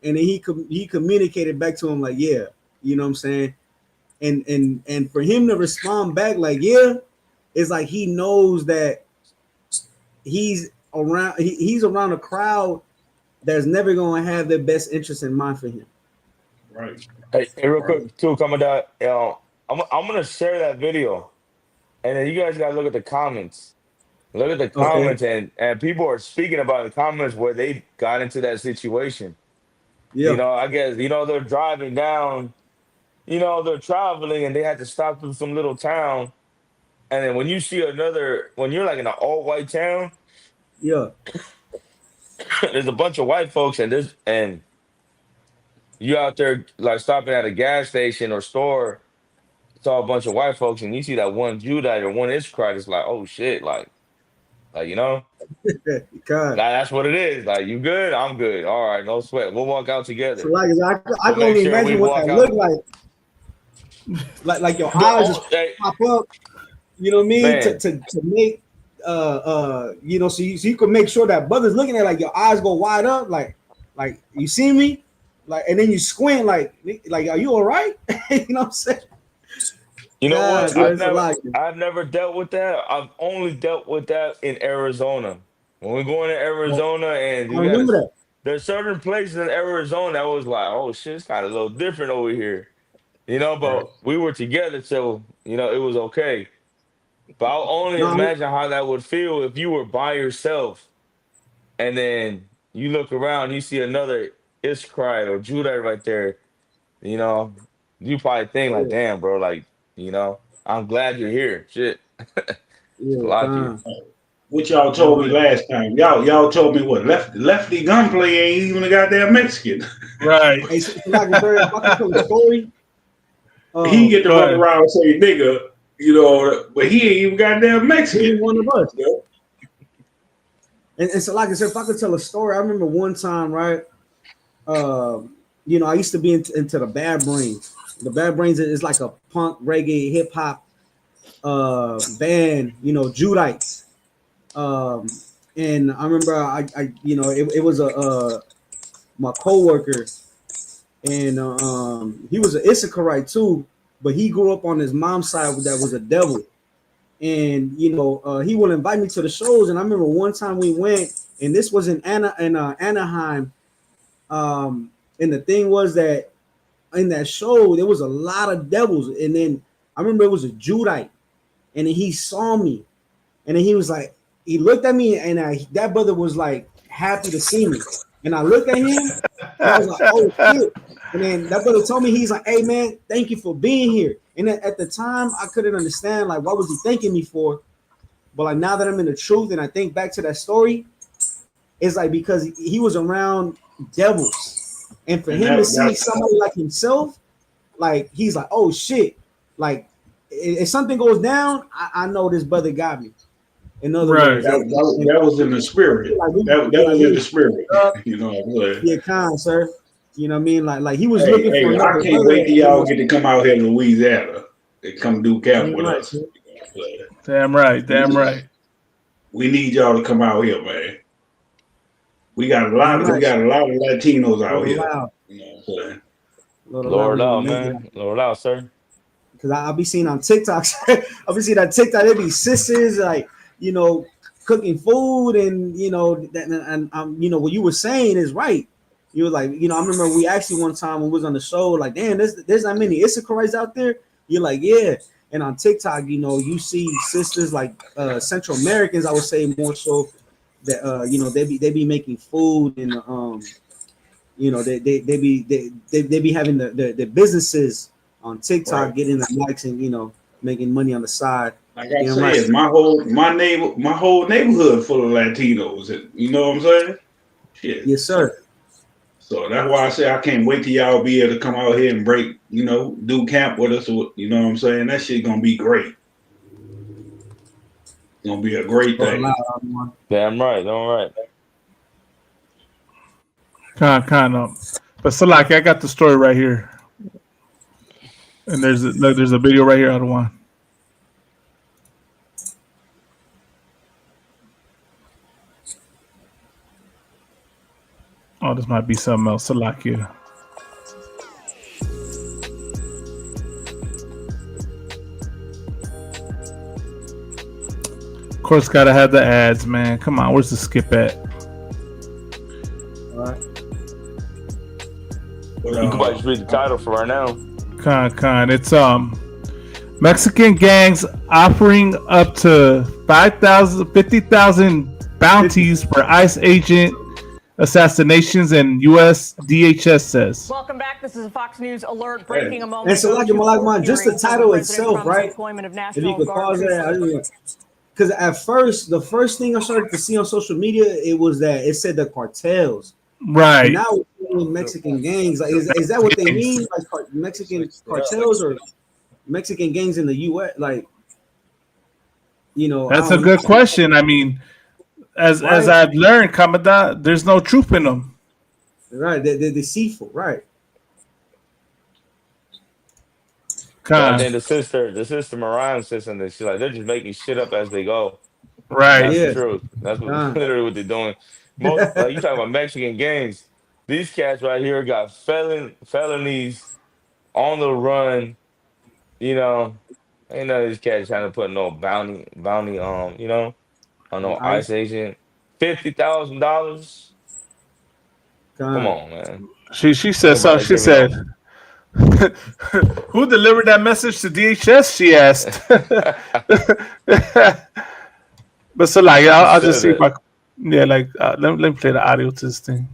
And then he communicated back to him like, "Yeah," you know what I'm saying. And for him to respond back like, "Yeah," it's like he knows that he's around a crowd that's never going to have their best interest in mind for him. Right. Hey, real quick, too, coming down, I'm gonna share that video, and then you guys gotta look at the comments. Look at the comments, and people are speaking about the comments where they got into that situation. Yeah. You know, I guess they're driving down. You know, they're traveling, and they had to stop through some little town. And then when you see when you're like in an all-white town, yeah, there's a bunch of white folks, and you out there like stopping at a gas station or store, saw a bunch of white folks, and you see that one Judite or one Israelite, it's like, oh shit, like you know, that's what it is. Like, you good? I'm good. All right, no sweat. We'll walk out together. So like I can only imagine what that looked like. Like your eyes just pop up. You know what I mean? To make you know, so you can make sure that brother's looking at like your eyes go wide up, like you see me, like, and then you squint like are you all right? You know what I'm saying? You know what? I've never dealt with that. I've only dealt with that in Arizona. When we're going to Arizona, and there's certain places in Arizona that was like, oh shit, it's kind of a little different over here. You know, but we were together, so you know it was okay. But I'll only No, imagine how that would feel if you were by yourself and then you look around, you see another Iskrai or Judite right there. You know, you probably think like, damn, bro, like, I'm glad you're here. Shit. It's a yeah, lot of you. con. What y'all No, told me last time? Y'all told me what lefty gunplay ain't even a goddamn Mexican. Right. Hey, so like, sir, if I can tell a story, He get to Go run ahead. around and say nigga, but he ain't even goddamn he Mexican. one of us. You know? And so, like I said, if I could tell a story, I remember one time, right? I used to be into the Bad Brains. The Bad Brains is like a punk, reggae, hip hop band, Judites. And I remember it was my coworker, and he was an Issacharite too, but he grew up on his mom's side that was a devil. And he would invite me to the shows. And I remember one time we went, and this was in Anaheim. And the thing was that in that show there was a lot of devils. And then I remember it was a Judite, and then he saw me, and then he was like, he looked at me, and that brother was like happy to see me. And I looked at him, and I was like, oh shit. And then that brother told me, he's like, hey man, thank you for being here. And at the time, I couldn't understand, like, what was he thanking me for? But like now that I'm in the truth and I think back to that story, it's like because he was around devils. And for him to see somebody like himself, like he's like, oh shit. Like if something goes down, I know this brother got me. In other words, that was in the spirit. That was in the spirit. Yeah, kind, sir. You know what I mean? Like he was Hey, looking for another I can't wait till y'all get to come out here to Louisiana and come do camp with us. Damn right. Damn right. We need y'all to come out here, man. We got a lot of Latinos out here. Lord out, man. Lord out, sir. Because I'll be seeing on TikTok, I'll be seeing on TikTok, there be sisters like, cooking food, and what you were saying is right. You were like, I remember we actually one time when we was on the show, like, damn, there's not many Issacharites out there. You're like, yeah. And on TikTok, you see sisters like Central Americans, I would say more so that they be making food, and they be having the businesses on TikTok, right, getting the likes and making money on the side. Like I said, my whole neighborhood full of Latinos. You know what I'm saying? Shit. Yes, sir. So that's why I say I can't wait till y'all be able to come out here and break, do camp with us. You know what I'm saying? That shit gonna be great. It's gonna be a great thing. Damn right, all right. Kind of. But so like I got the story right here. And there's a video right here, Adawan. Oh, this might be something else. Salakia. Of course, gotta have the ads, man. Come on, where's the skip at? All right. You can probably just read the title for right now. Con. It's Mexican gangs offering up to 50,000 bounties for ICE agent assassinations, and U.S. DHS says. Welcome back. This is a Fox News alert breaking a moment. And so like just the title itself, right? If you could pause that, because at first, the first thing I started to see on social media, it was that it said the cartels. Right. And now we're seeing Mexican gangs. Like, is that what they mean? Like Mexican cartels or Mexican gangs in the U.S.? Like, that's a good question. I mean, as I've learned, Kamada, there's no truth in them. Right, they're deceitful, right? And then the sister Mariah said something. She's like, they're just making shit up as they go. Right. That's the truth. That's literally what they're doing. Most, like you talking about Mexican gangs, these cats right here got felonies on the run. Ain't none of these cats trying to put no bounty on no ICE agent. $50,000. Come on, man. She said so. She said Who delivered that message to DHS? She asked. But so like, I'll just see if I, let me play the audio to this thing.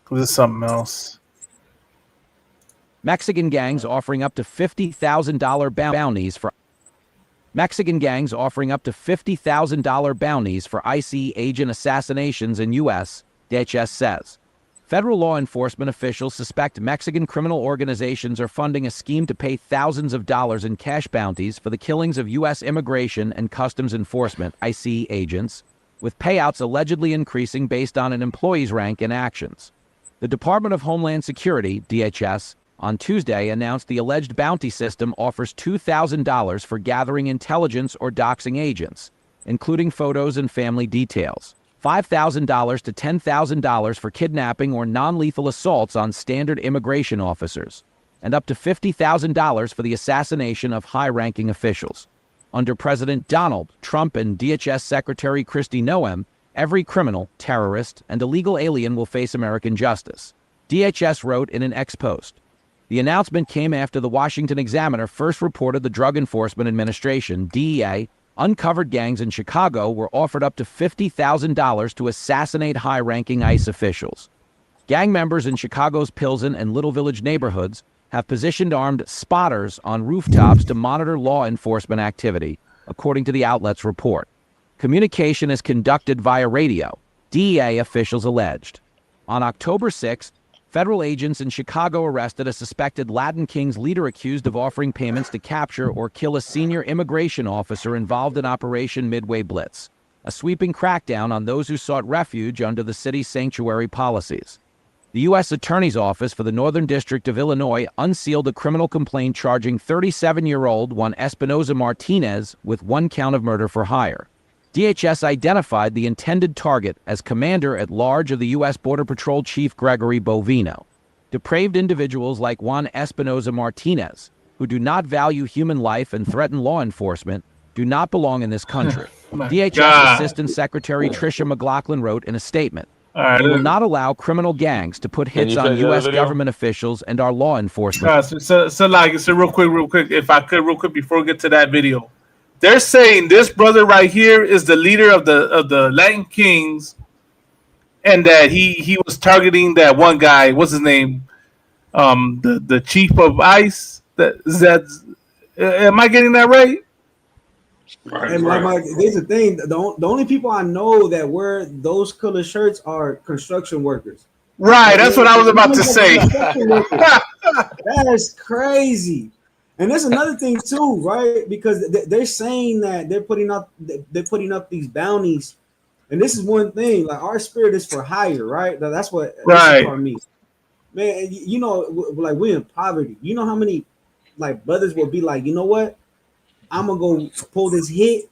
This is something else. Mexican gangs offering up to $50,000 bounties for ICE agent assassinations in U.S., DHS says. Federal law enforcement officials suspect Mexican criminal organizations are funding a scheme to pay thousands of dollars in cash bounties for the killings of U.S. Immigration and Customs Enforcement, ICE agents, with payouts allegedly increasing based on an employee's rank and actions. The Department of Homeland Security, DHS, on Tuesday announced the alleged bounty system offers $2,000 for gathering intelligence or doxing agents, including photos and family details, $5,000 to $10,000 for kidnapping or non-lethal assaults on standard immigration officers, and up to $50,000 for the assassination of high-ranking officials. Under President Donald Trump and DHS Secretary Kristi Noem, every criminal, terrorist, and illegal alien will face American justice, DHS wrote in an ex-post. The announcement came after the Washington Examiner first reported the Drug Enforcement Administration, DEA, uncovered gangs in Chicago were offered up to $50,000 to assassinate high-ranking ICE officials. Gang members in Chicago's Pilsen and Little Village neighborhoods have positioned armed spotters on rooftops to monitor law enforcement activity, according to the outlet's report. Communication is conducted via radio, DEA officials alleged. On October 6th, federal agents in Chicago arrested a suspected Latin Kings leader accused of offering payments to capture or kill a senior immigration officer involved in Operation Midway Blitz, a sweeping crackdown on those who sought refuge under the city's sanctuary policies. The U.S. Attorney's Office for the Northern District of Illinois unsealed a criminal complaint charging 37-year-old Juan Espinoza Martinez with 1 count of murder for hire. DHS identified the intended target as Commander-at-Large of the U.S. Border Patrol Chief Gregory Bovino. Depraved individuals like Juan Espinoza Martinez, who do not value human life and threaten law enforcement, do not belong in this country. DHS Assistant Secretary Tricia McLaughlin wrote in a statement, "We will not allow criminal gangs to put hits on U.S. government officials and our law enforcement." So real quick, if I could, real quick, before we get to that video. They're saying this brother right here is the leader of the Latin Kings, and that he was targeting that one guy. What's his name? The chief of ICE. Am I getting that right? And there's a thing. The only people I know that wear those color shirts are construction workers. Right. That's what I was about to say. That's crazy. And there's another thing too, right? Because they're saying that they're putting up these bounties, and this is one thing. Like, our spirit is for hire, right? That's what means. Man, you know, like, we're in poverty. You know how many like brothers will be like, you know what? I'm gonna go pull this hit,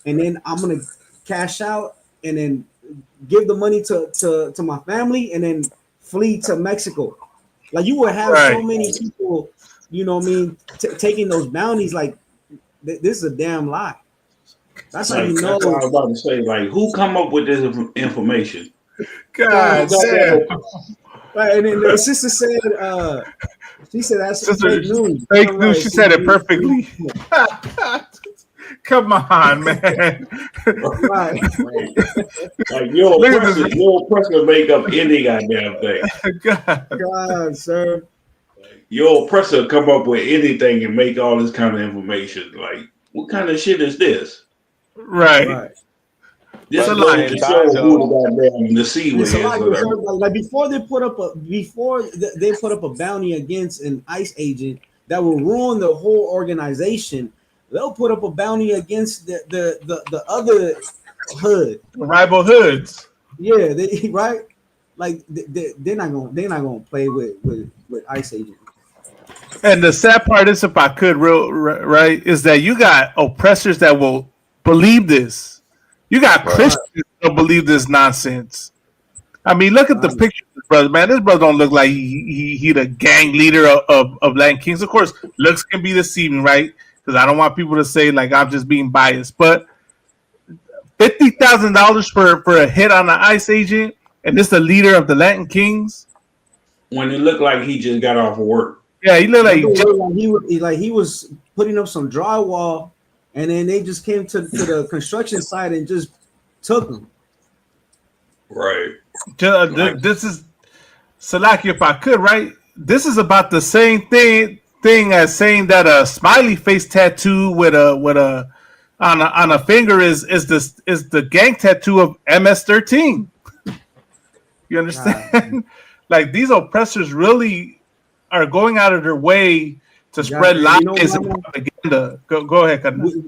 and then I'm gonna cash out, and then give the money to my family, and then flee to Mexico. Like, you will have so many people. You know what I mean? Taking those bounties, like, this is a damn lie. That's how you know. That's what I was about to say. Like, who come up with this information? God damn. Right, and then the sister said, she said that's fake news. Fake news. She said it perfectly. Come on, man. Right. Like, your oppressor make up any goddamn thing. God, sir. Your oppressor come up with anything and make all this kind of information. Like, what kind of shit is this? Right. This is like the sea was. Like, before they put up a bounty against an ICE agent that will ruin the whole organization, they'll put up a bounty against the other hood, the rival hoods. Yeah, right. Like, they're not gonna play with ICE agents. And the sad part is, if I could, right, is that you got oppressors that will believe this. You got Christians that believe this nonsense. I mean, look at the picture of this brother, man. This brother don't look like he the gang leader of Latin Kings. Of course, looks can be deceiving, right? Because I don't want people to say like I'm just being biased. But $50,000 for a hit on an ICE agent, and this the leader of the Latin Kings. when it looked like he just got off of work. Yeah, he looked like he was putting up some drywall, and then they just came to the construction site and just took him. Right. This is Salaki, if I could, right? This is about the same thing as saying that a smiley face tattoo with a on a finger is the gang tattoo of MS-13. You understand? Like these oppressors really are going out of their way to spread lies and propaganda. Go ahead,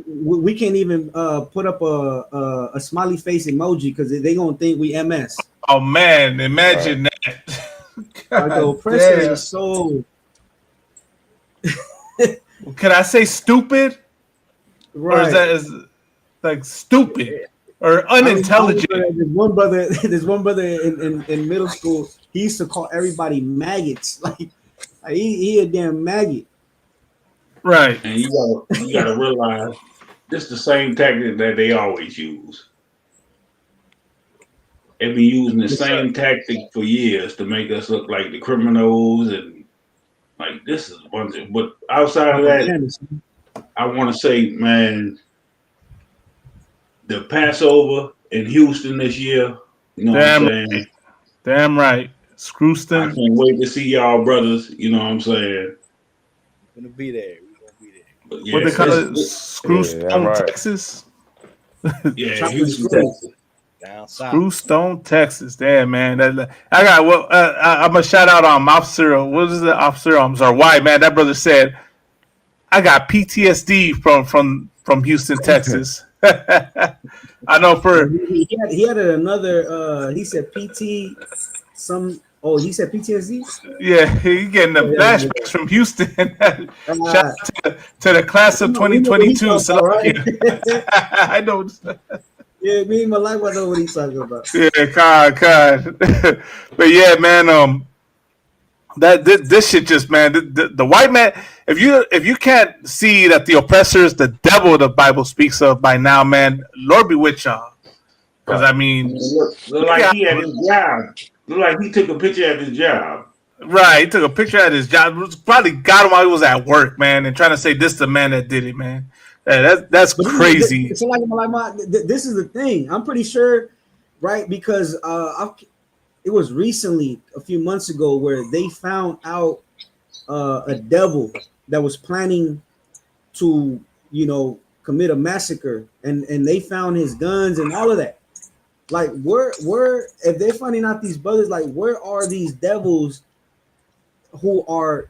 we can't even put up a smiley face emoji because they gonna think we MS. Oh man, imagine that. Like the oppressors are so. Can I say stupid? Right. Or is like stupid or unintelligent? There's one brother in middle school. He used to call everybody maggots. Like he a damn maggot. Right. And you gotta realize this is the same tactic that they always use. They've been using the same tactic for years to make us look like the criminals, and like this is a bunch of. But outside of that, I want to say, man, the Passover in Houston this year. You know what I'm saying? Damn right. Screwston. I can't wait to see y'all brothers. You know what I'm saying? We're gonna be there. But yeah, what they call it? Screwstone, Texas. Yeah, Houston, Texas. Down south. Screwstone, Texas. Damn, man. I got I'm gonna shout out on Officer. What is the Officer? I'm sorry, White man. That brother said, I got PTSD from Houston, Texas. I know for he had another. He said PT some. Oh, he said PTSD. Yeah, he getting the flashbacks from Houston. Shout out to the class of 2022. I know. Yeah, me and my life, I know what he's talking about. Yeah, God. But yeah, man, this shit just, man, the white man. If you can't see that the oppressor is the devil the Bible speaks of by now, man, Lord be with y'all. Because I mean, look like he had his job. Look like he took a picture at his job. Right, he took a picture at his job. Probably got him while he was at work, man, and trying to say this is the man that did it, man. That's crazy. So this is the thing. I'm pretty sure, right? Because it was recently, a few months ago, where they found out a devil that was planning to, commit a massacre, and they found his guns and all of that. Like, where if they're finding out these brothers, like, where are these devils who are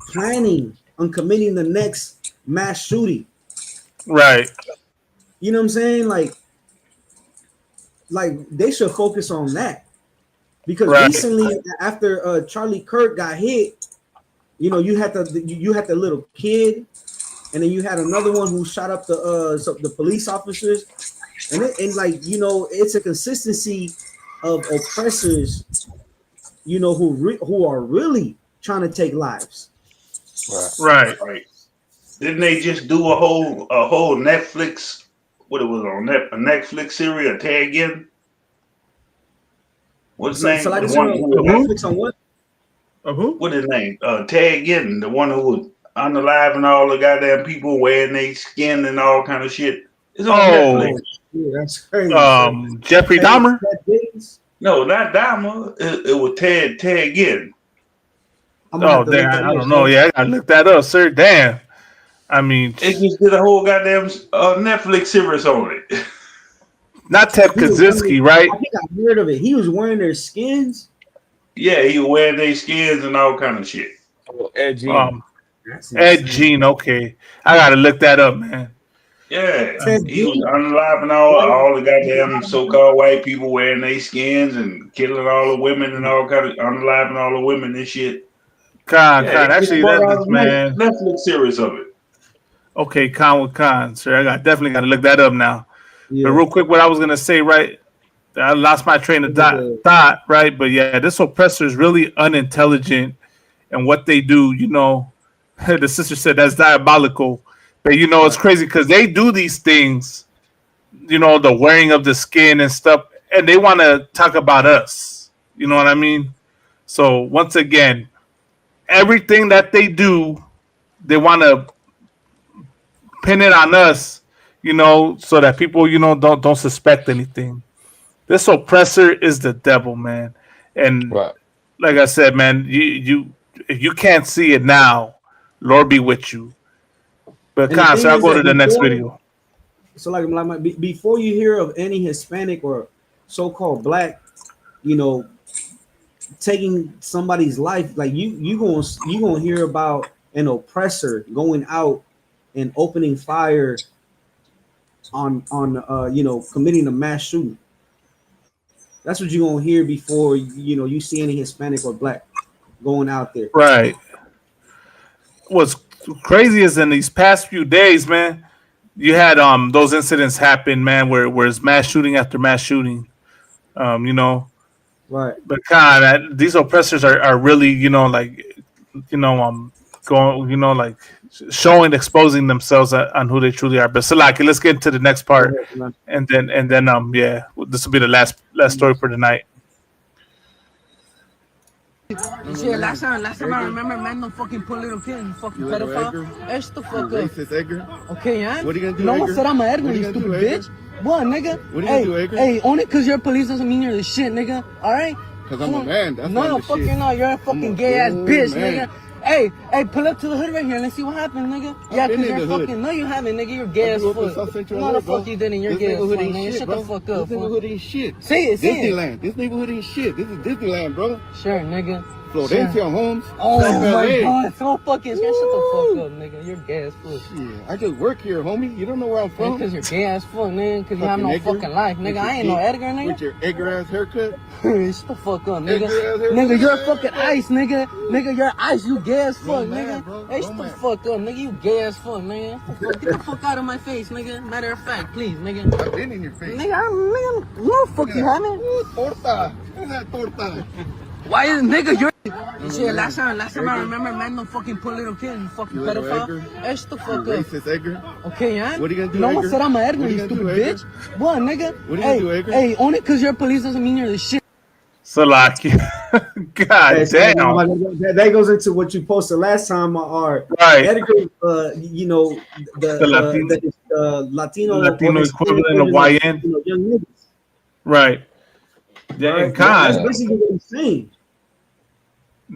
planning on committing the next mass shooting? Right. You know what I'm saying? Like they should focus on that. Because recently, after Charlie Kirk got hit, you had the little kid, and then you had another one who shot up the police officers. And it's a consistency of oppressors, who are really trying to take lives. Right. Didn't they just do a whole Netflix? What it was on a Netflix series? A Tag In. What's his name? Netflix on what? Who? What his name? Tag In, the one who was unaliving all the goddamn people wearing their skin and all kind of shit. It's on Netflix. Yeah, that's crazy. Jeffrey Dahmer? No, not Dahmer. It was Tag In. Oh, damn, I don't know. Yeah, I gotta look that up, sir. Damn. I mean, it just did a whole goddamn Netflix series on it. Not Ted Kaczynski, right? I think I heard of it. He was wearing their skins. Yeah, he was wearing their skins and all kind of shit. Oh, Ed Gein. Ed Gein, okay. I gotta look that up, man. Yeah, he was unaliving all the goddamn so-called white people wearing their skins and killing all the women and all kind of unaliving all the women and shit. Actually, that's man. Netflix series of it. Okay, Con with Con, sir. I definitely got to look that up now. Yeah. But real quick, what I was gonna say, right? I lost my train of thought, right? But yeah, this oppressor is really unintelligent, and what they do, the sister said that's diabolical. But it's crazy because they do these things, the wearing of the skin and stuff, and they want to talk about us. You know what I mean? So once again, everything that they do, they want to pin it on us, so that people, don't suspect anything. This oppressor is the devil, man. And Right. like I said, man, you if you can't see it now, Lord be with you. But And the thing I'll is go that to the next before, video. so before you hear of any Hispanic or so-called black, taking somebody's life, like you gonna hear about an oppressor going out and opening fire on committing a mass shooting. That's what you're gonna hear before you see any Hispanic or black going out there. Right. What's crazy is in these past few days, man, you had those incidents happen, man, where it's mass shooting after mass shooting. Right. But God, these oppressors are really, going, like showing, exposing themselves on who they truly are. But Salaki, let's get into the next part, and then yeah, this will be the last story for tonight. Yeah, last time I remember, man, don't fucking put little kids, you fucking pedophile. Shut the fuck up. Racist Edgar. Okay, yeah? What are you gonna do, No Edgar? one said I'm an Edgar, What are you you gonna stupid do, Edgar? bitch. What, nigga? What are you gonna do, Edgar? Hey, only because you're police doesn't mean you're the shit, nigga. Alright? Cause I'm a man, that's why I'm No, the fuck shit. you're not. You're a I'm fucking a gay ass grown bitch, man. nigga. Hey, pull up to the hood right here and let's see what happens, nigga. Yeah, been because in you're the hood. fucking. No, you haven't, nigga. You're gay I as grew up in fuck. South Central No, the LA, bro. fuck you didn't. You're This gay as fuck, neighborhood ain't nigga. shit, Shut bro. the fuck This up, fool. neighborhood ain't shit. Say it, say it. Disneyland. This neighborhood ain't shit. This is Disneyland, bro. Sure, nigga. Florencia, Sure. Holmes. Oh South my LA. god, so fucking scared. Shut the fuck up, nigga. You're gay as fuck. Yeah, I just work here, homie. You don't know where I'm from. Because you're gay as fuck, nigga. Because you have Fucking no Edgar. fucking life, With nigga. your I ain't no deep- Edgar, nigga. With your Edgar ass haircut. Shut the fuck up, nigga. Edgar ass haircut. Nigga, you're fucking ice, nigga. Nigga, you're ice. You gay as fuck, Grown nigga. man, bro. Hey, shut Grown the man. fuck up, nigga. You gay as fuck, nigga. Get the fuck out of my face, nigga. Matter of fact, please, nigga. I've been in your face. Nigga, no, fuck you haven't. Ooh, torta. Look at that torta. Why is nigga you're shit, last time I remember, man, don't fucking put little kids, you fucking You little pedophile. Edgar? Hey, shut the You fuck up. racist Edgar. Okay, yeah? What are you gonna do, No one Edgar? said I'm an Edgar, What are you you gonna stupid do, Edgar? bitch. What, nigga? What are you gonna do, Edgar? Hey, only because you're police doesn't mean you're the shit. Salaki, God Hey, so damn. that goes into what you posted last time. Right. Edgar, the Latino equivalent of YN. Young niggas. Right. Yeah, Right? and That's Khan. basically what he's saying.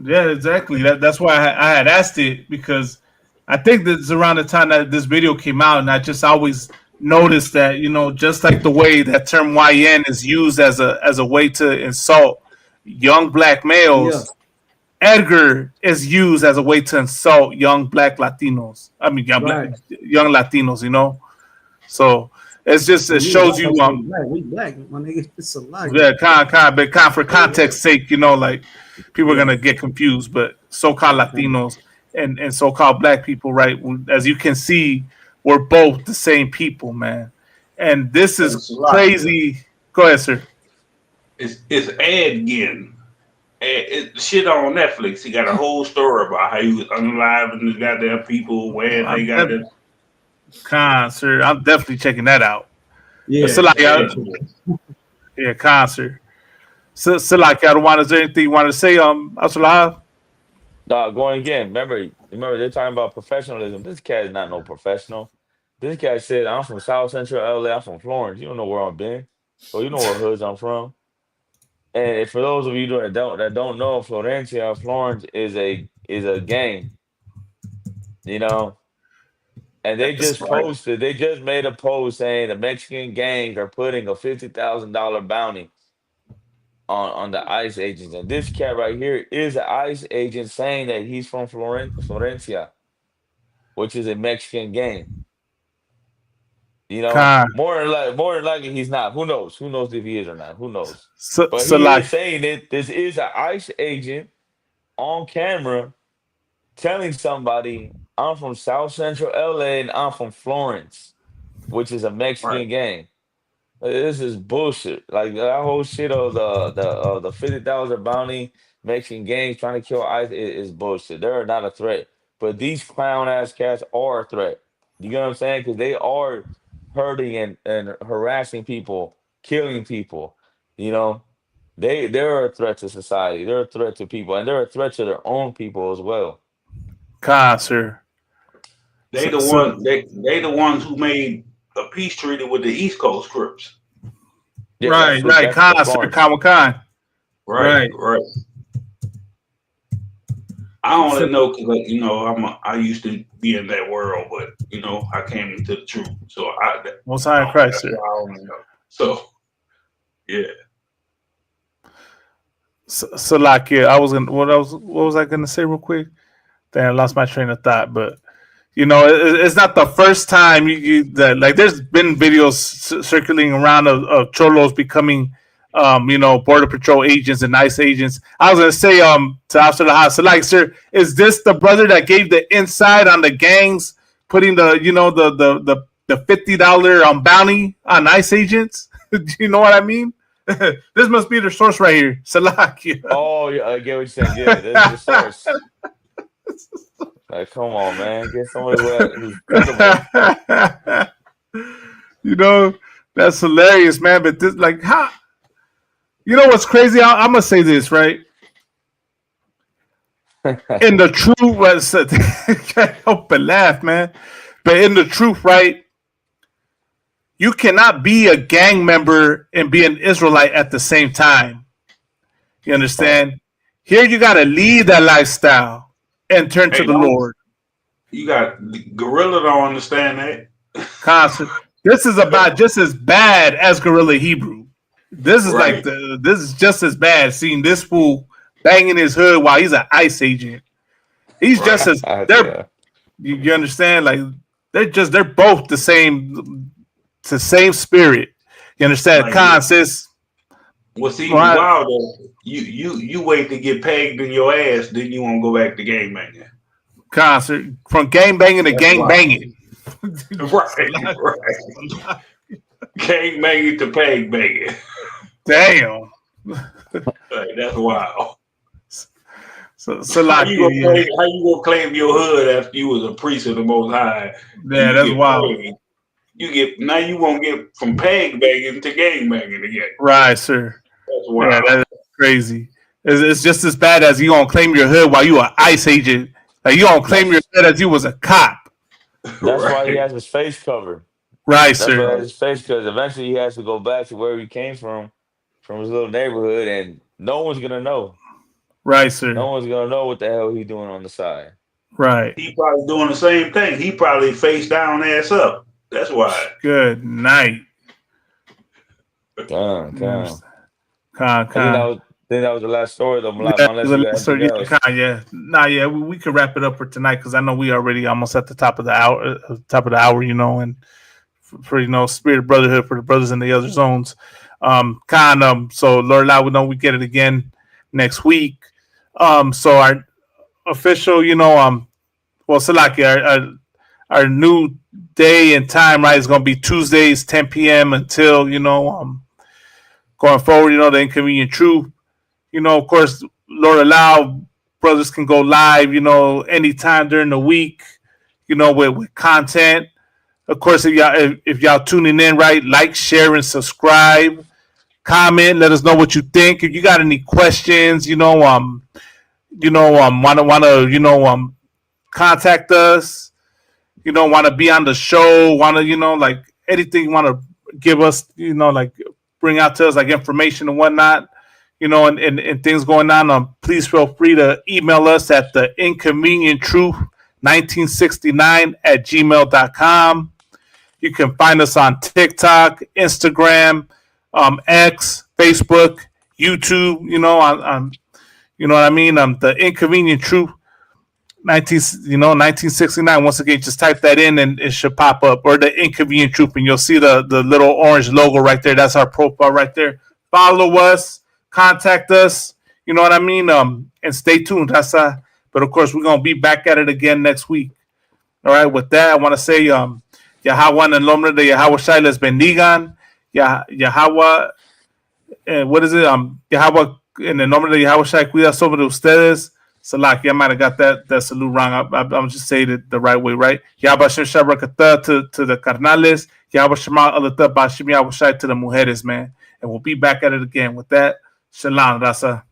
Yeah, exactly. That's why I had asked it, because I think that's around the time that this video came out, and I just always noticed that, just like the way that term YN is used as a way to insult young black males, Edgar is used as a way to insult young black Latinos. I mean, young Latinos. So it's just, it shows you we black, my nigga. It's a lie. yeah, but for context sake, like people are gonna get confused. But so-called Latinos and so-called black people, right? As you can see, we're both the same people, man. And this is crazy. Go ahead, sir. It's Adgin. Shit on Netflix. He got a whole story about how he was unaliving the goddamn people, where they got it. Sir, I'm definitely checking that out. Yeah, concert. So like, Adawan, is there anything you want to say? Asalav? Going again. Remember they're talking about professionalism. This cat is not no professional. This cat said, "I'm from South Central LA. I'm from Florence. You don't know where I've been, so you know what hoods I'm from." And for those of you that don't know, Florencia, Florence is a gang. And they just posted. They just made a post saying the Mexican gangs are putting a $50,000 bounty on the ICE agents. And this cat right here is an ICE agent saying that he's from Florencia, which is a Mexican gang. More than likely he's not. Who knows? Who knows if he is or not? Who knows? But he is saying that this is an ICE agent on camera telling somebody, I'm from South Central LA and I'm from Florence, which is a Mexican gang. This is bullshit. Like that whole shit of the $50,000 bounty, Mexican gangs trying to kill ICE is bullshit. They're not a threat, but these clown ass cats are a threat. You get what I'm saying? Because they are hurting and harassing people, killing people. They're a threat to society. They're a threat to people, and they're a threat to their own people as well. Sir. They the ones who made a peace treaty with the East Coast Crips. Yeah, right. that's Sir. Khan. Right. I only know because, like, you know, I used to be in that world, but you know, I came into the truth. So Most High in Christ, sir. So, yeah. So like, yeah, what was I gonna say real quick? Then I lost my train of thought, but you know, it's not the first time that like there's been videos circulating around of cholos becoming, you know, Border Patrol agents and ICE agents. I was gonna say, to Officer Laha, so like, sir, is this the brother that gave the insight on the gangs putting the, you know, the $50 bounty on ICE agents? Do you know what I mean? This must be the source right here, Salakia. Oh, yeah, I get what you're saying. Yeah, this is the source. Like, come on, man, get somebody who's credible. You know, that's hilarious, man. But this, like, how? You know what's crazy? I'm gonna say this, right? In the truth, can't help but laugh, man. But in the truth, right? You cannot be a gang member and be an Israelite at the same time. You understand? Here you got to leave that lifestyle and turn to the Lord. You got Gorilla don't understand that. Constant. This is about just as bad as Guerrilla Hebrew. This is like this is just as bad. Seeing this fool banging his hood while he's an ICE agent. He's just as you understand? Like they're both the same. It's the same spirit. You understand? Sis. What's even wilder, you wait to get pegged in your ass, then you won't go back to gang banging. Concert from gang banging to gang banging. right. Gang banging to peg banging. Damn. That's wild. So like, how you gonna claim your hood after you was a priest of the Most High? Yeah, that's wild. Now you won't get from peg banging to gang banging again. Right, sir. That's wild. Yeah, that's crazy. It's just as bad as you gonna claim your hood while you an ICE agent. Like you gonna claim your hood as you was a cop. That's why he has his face covered. Right, That's sir. why he has his face, because eventually he has to go back to where he came from his little neighborhood, and no one's gonna know. Right, sir. No one's gonna know what the hell he's doing on the side. Right. He probably doing the same thing. He probably face down, ass up. That's why. Good night. I think that was the last story though. Yeah, we could wrap it up for tonight because I know we already almost at the top of the hour. You know, and for you know, Spirit of Brotherhood for the brothers in the other zones. So Lord Allah, we know we get it again next week. So our official, you know, well, Salaki, our new day and time, right, is going to be Tuesdays, 10 p.m. until, you know, going forward, you know, the Inconvenient Truth. You know, of course, Lord allow, brothers can go live, you know, anytime during the week, you know, with content. Of course, if y'all tuning in, right, like, share, and subscribe. Comment, let us know what you think. If you got any questions, wanna contact us, want to be on the show, like anything you want to give us, like bring out to us, like information and whatnot, and things going on, please feel free to email us at the inconvenienttruth1969@gmail.com. You can find us on TikTok, Instagram, X, Facebook, YouTube, on you know what I mean? The Inconvenient Truth 1969. Once again, just type that in and it should pop up, or the Inconvenient Truth, and you'll see the little orange logo right there. That's our profile right there. Follow us, contact us, you know what I mean? And stay tuned. But of course, we're gonna be back at it again next week. All right, with that, I want to say Yahweh en el nombre de Yahweh Shai les bendigan. Yahweh, what is it? Yahweh, en el nombre de Yahweh Shai, cuida sobre ustedes. Salaki, I might have got that salute wrong. I'm just saying it the right way, right? Yahweh Shem Shabrakata to the carnales. Yahweh Shema Alata Bashim Yahweh Shai to the mujeres, man. And we'll be back at it again with that. Shalom, Rasa.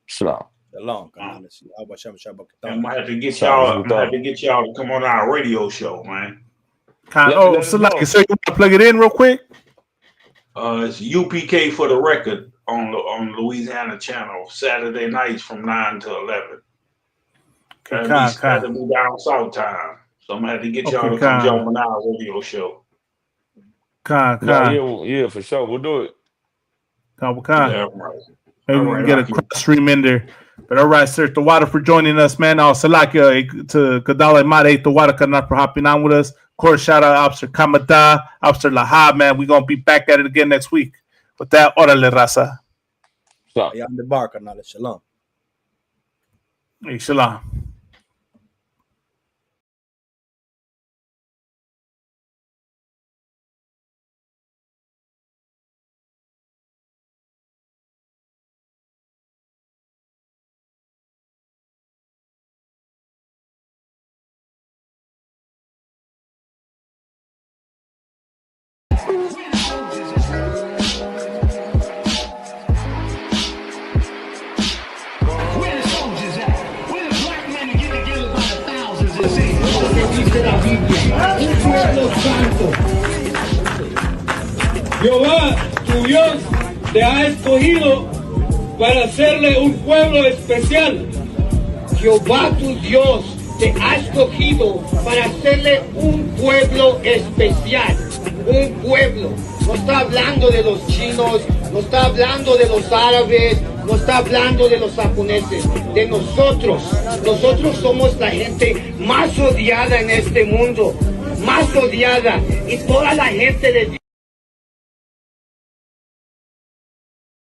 Shalom. Shalom. Honestly, I wish I was I'm gonna have to get y'all. To come on our radio show, man. Salaki, so you want to plug it in real quick? It's UPK for the record on Louisiana channel Saturday nights from 9 to 11. Gotta be down south time, so I'm gonna have to get y'all to come jump on our radio show. Yeah, for sure. We'll do it. Maybe we can get a cross stream in there. But all right, sir, the water for joining us, man. Salakia to Kadala Mare, the water for hopping on with us. Of course, shout out Officer Kamada, Officer Lahab, man. We're gonna be back at it again next week. With that, orale raza. I'm the bar, canal. Shalom. Hey, shalom. Jehová, tu Dios, te ha escogido para hacerle un pueblo especial. Jehová, tu Dios, te ha escogido para hacerle un pueblo especial. Un pueblo. No está hablando de los chinos, no está hablando de los árabes, no está hablando de los japoneses, de nosotros. Nosotros somos la gente más odiada en este mundo, más odiada. Y toda la gente les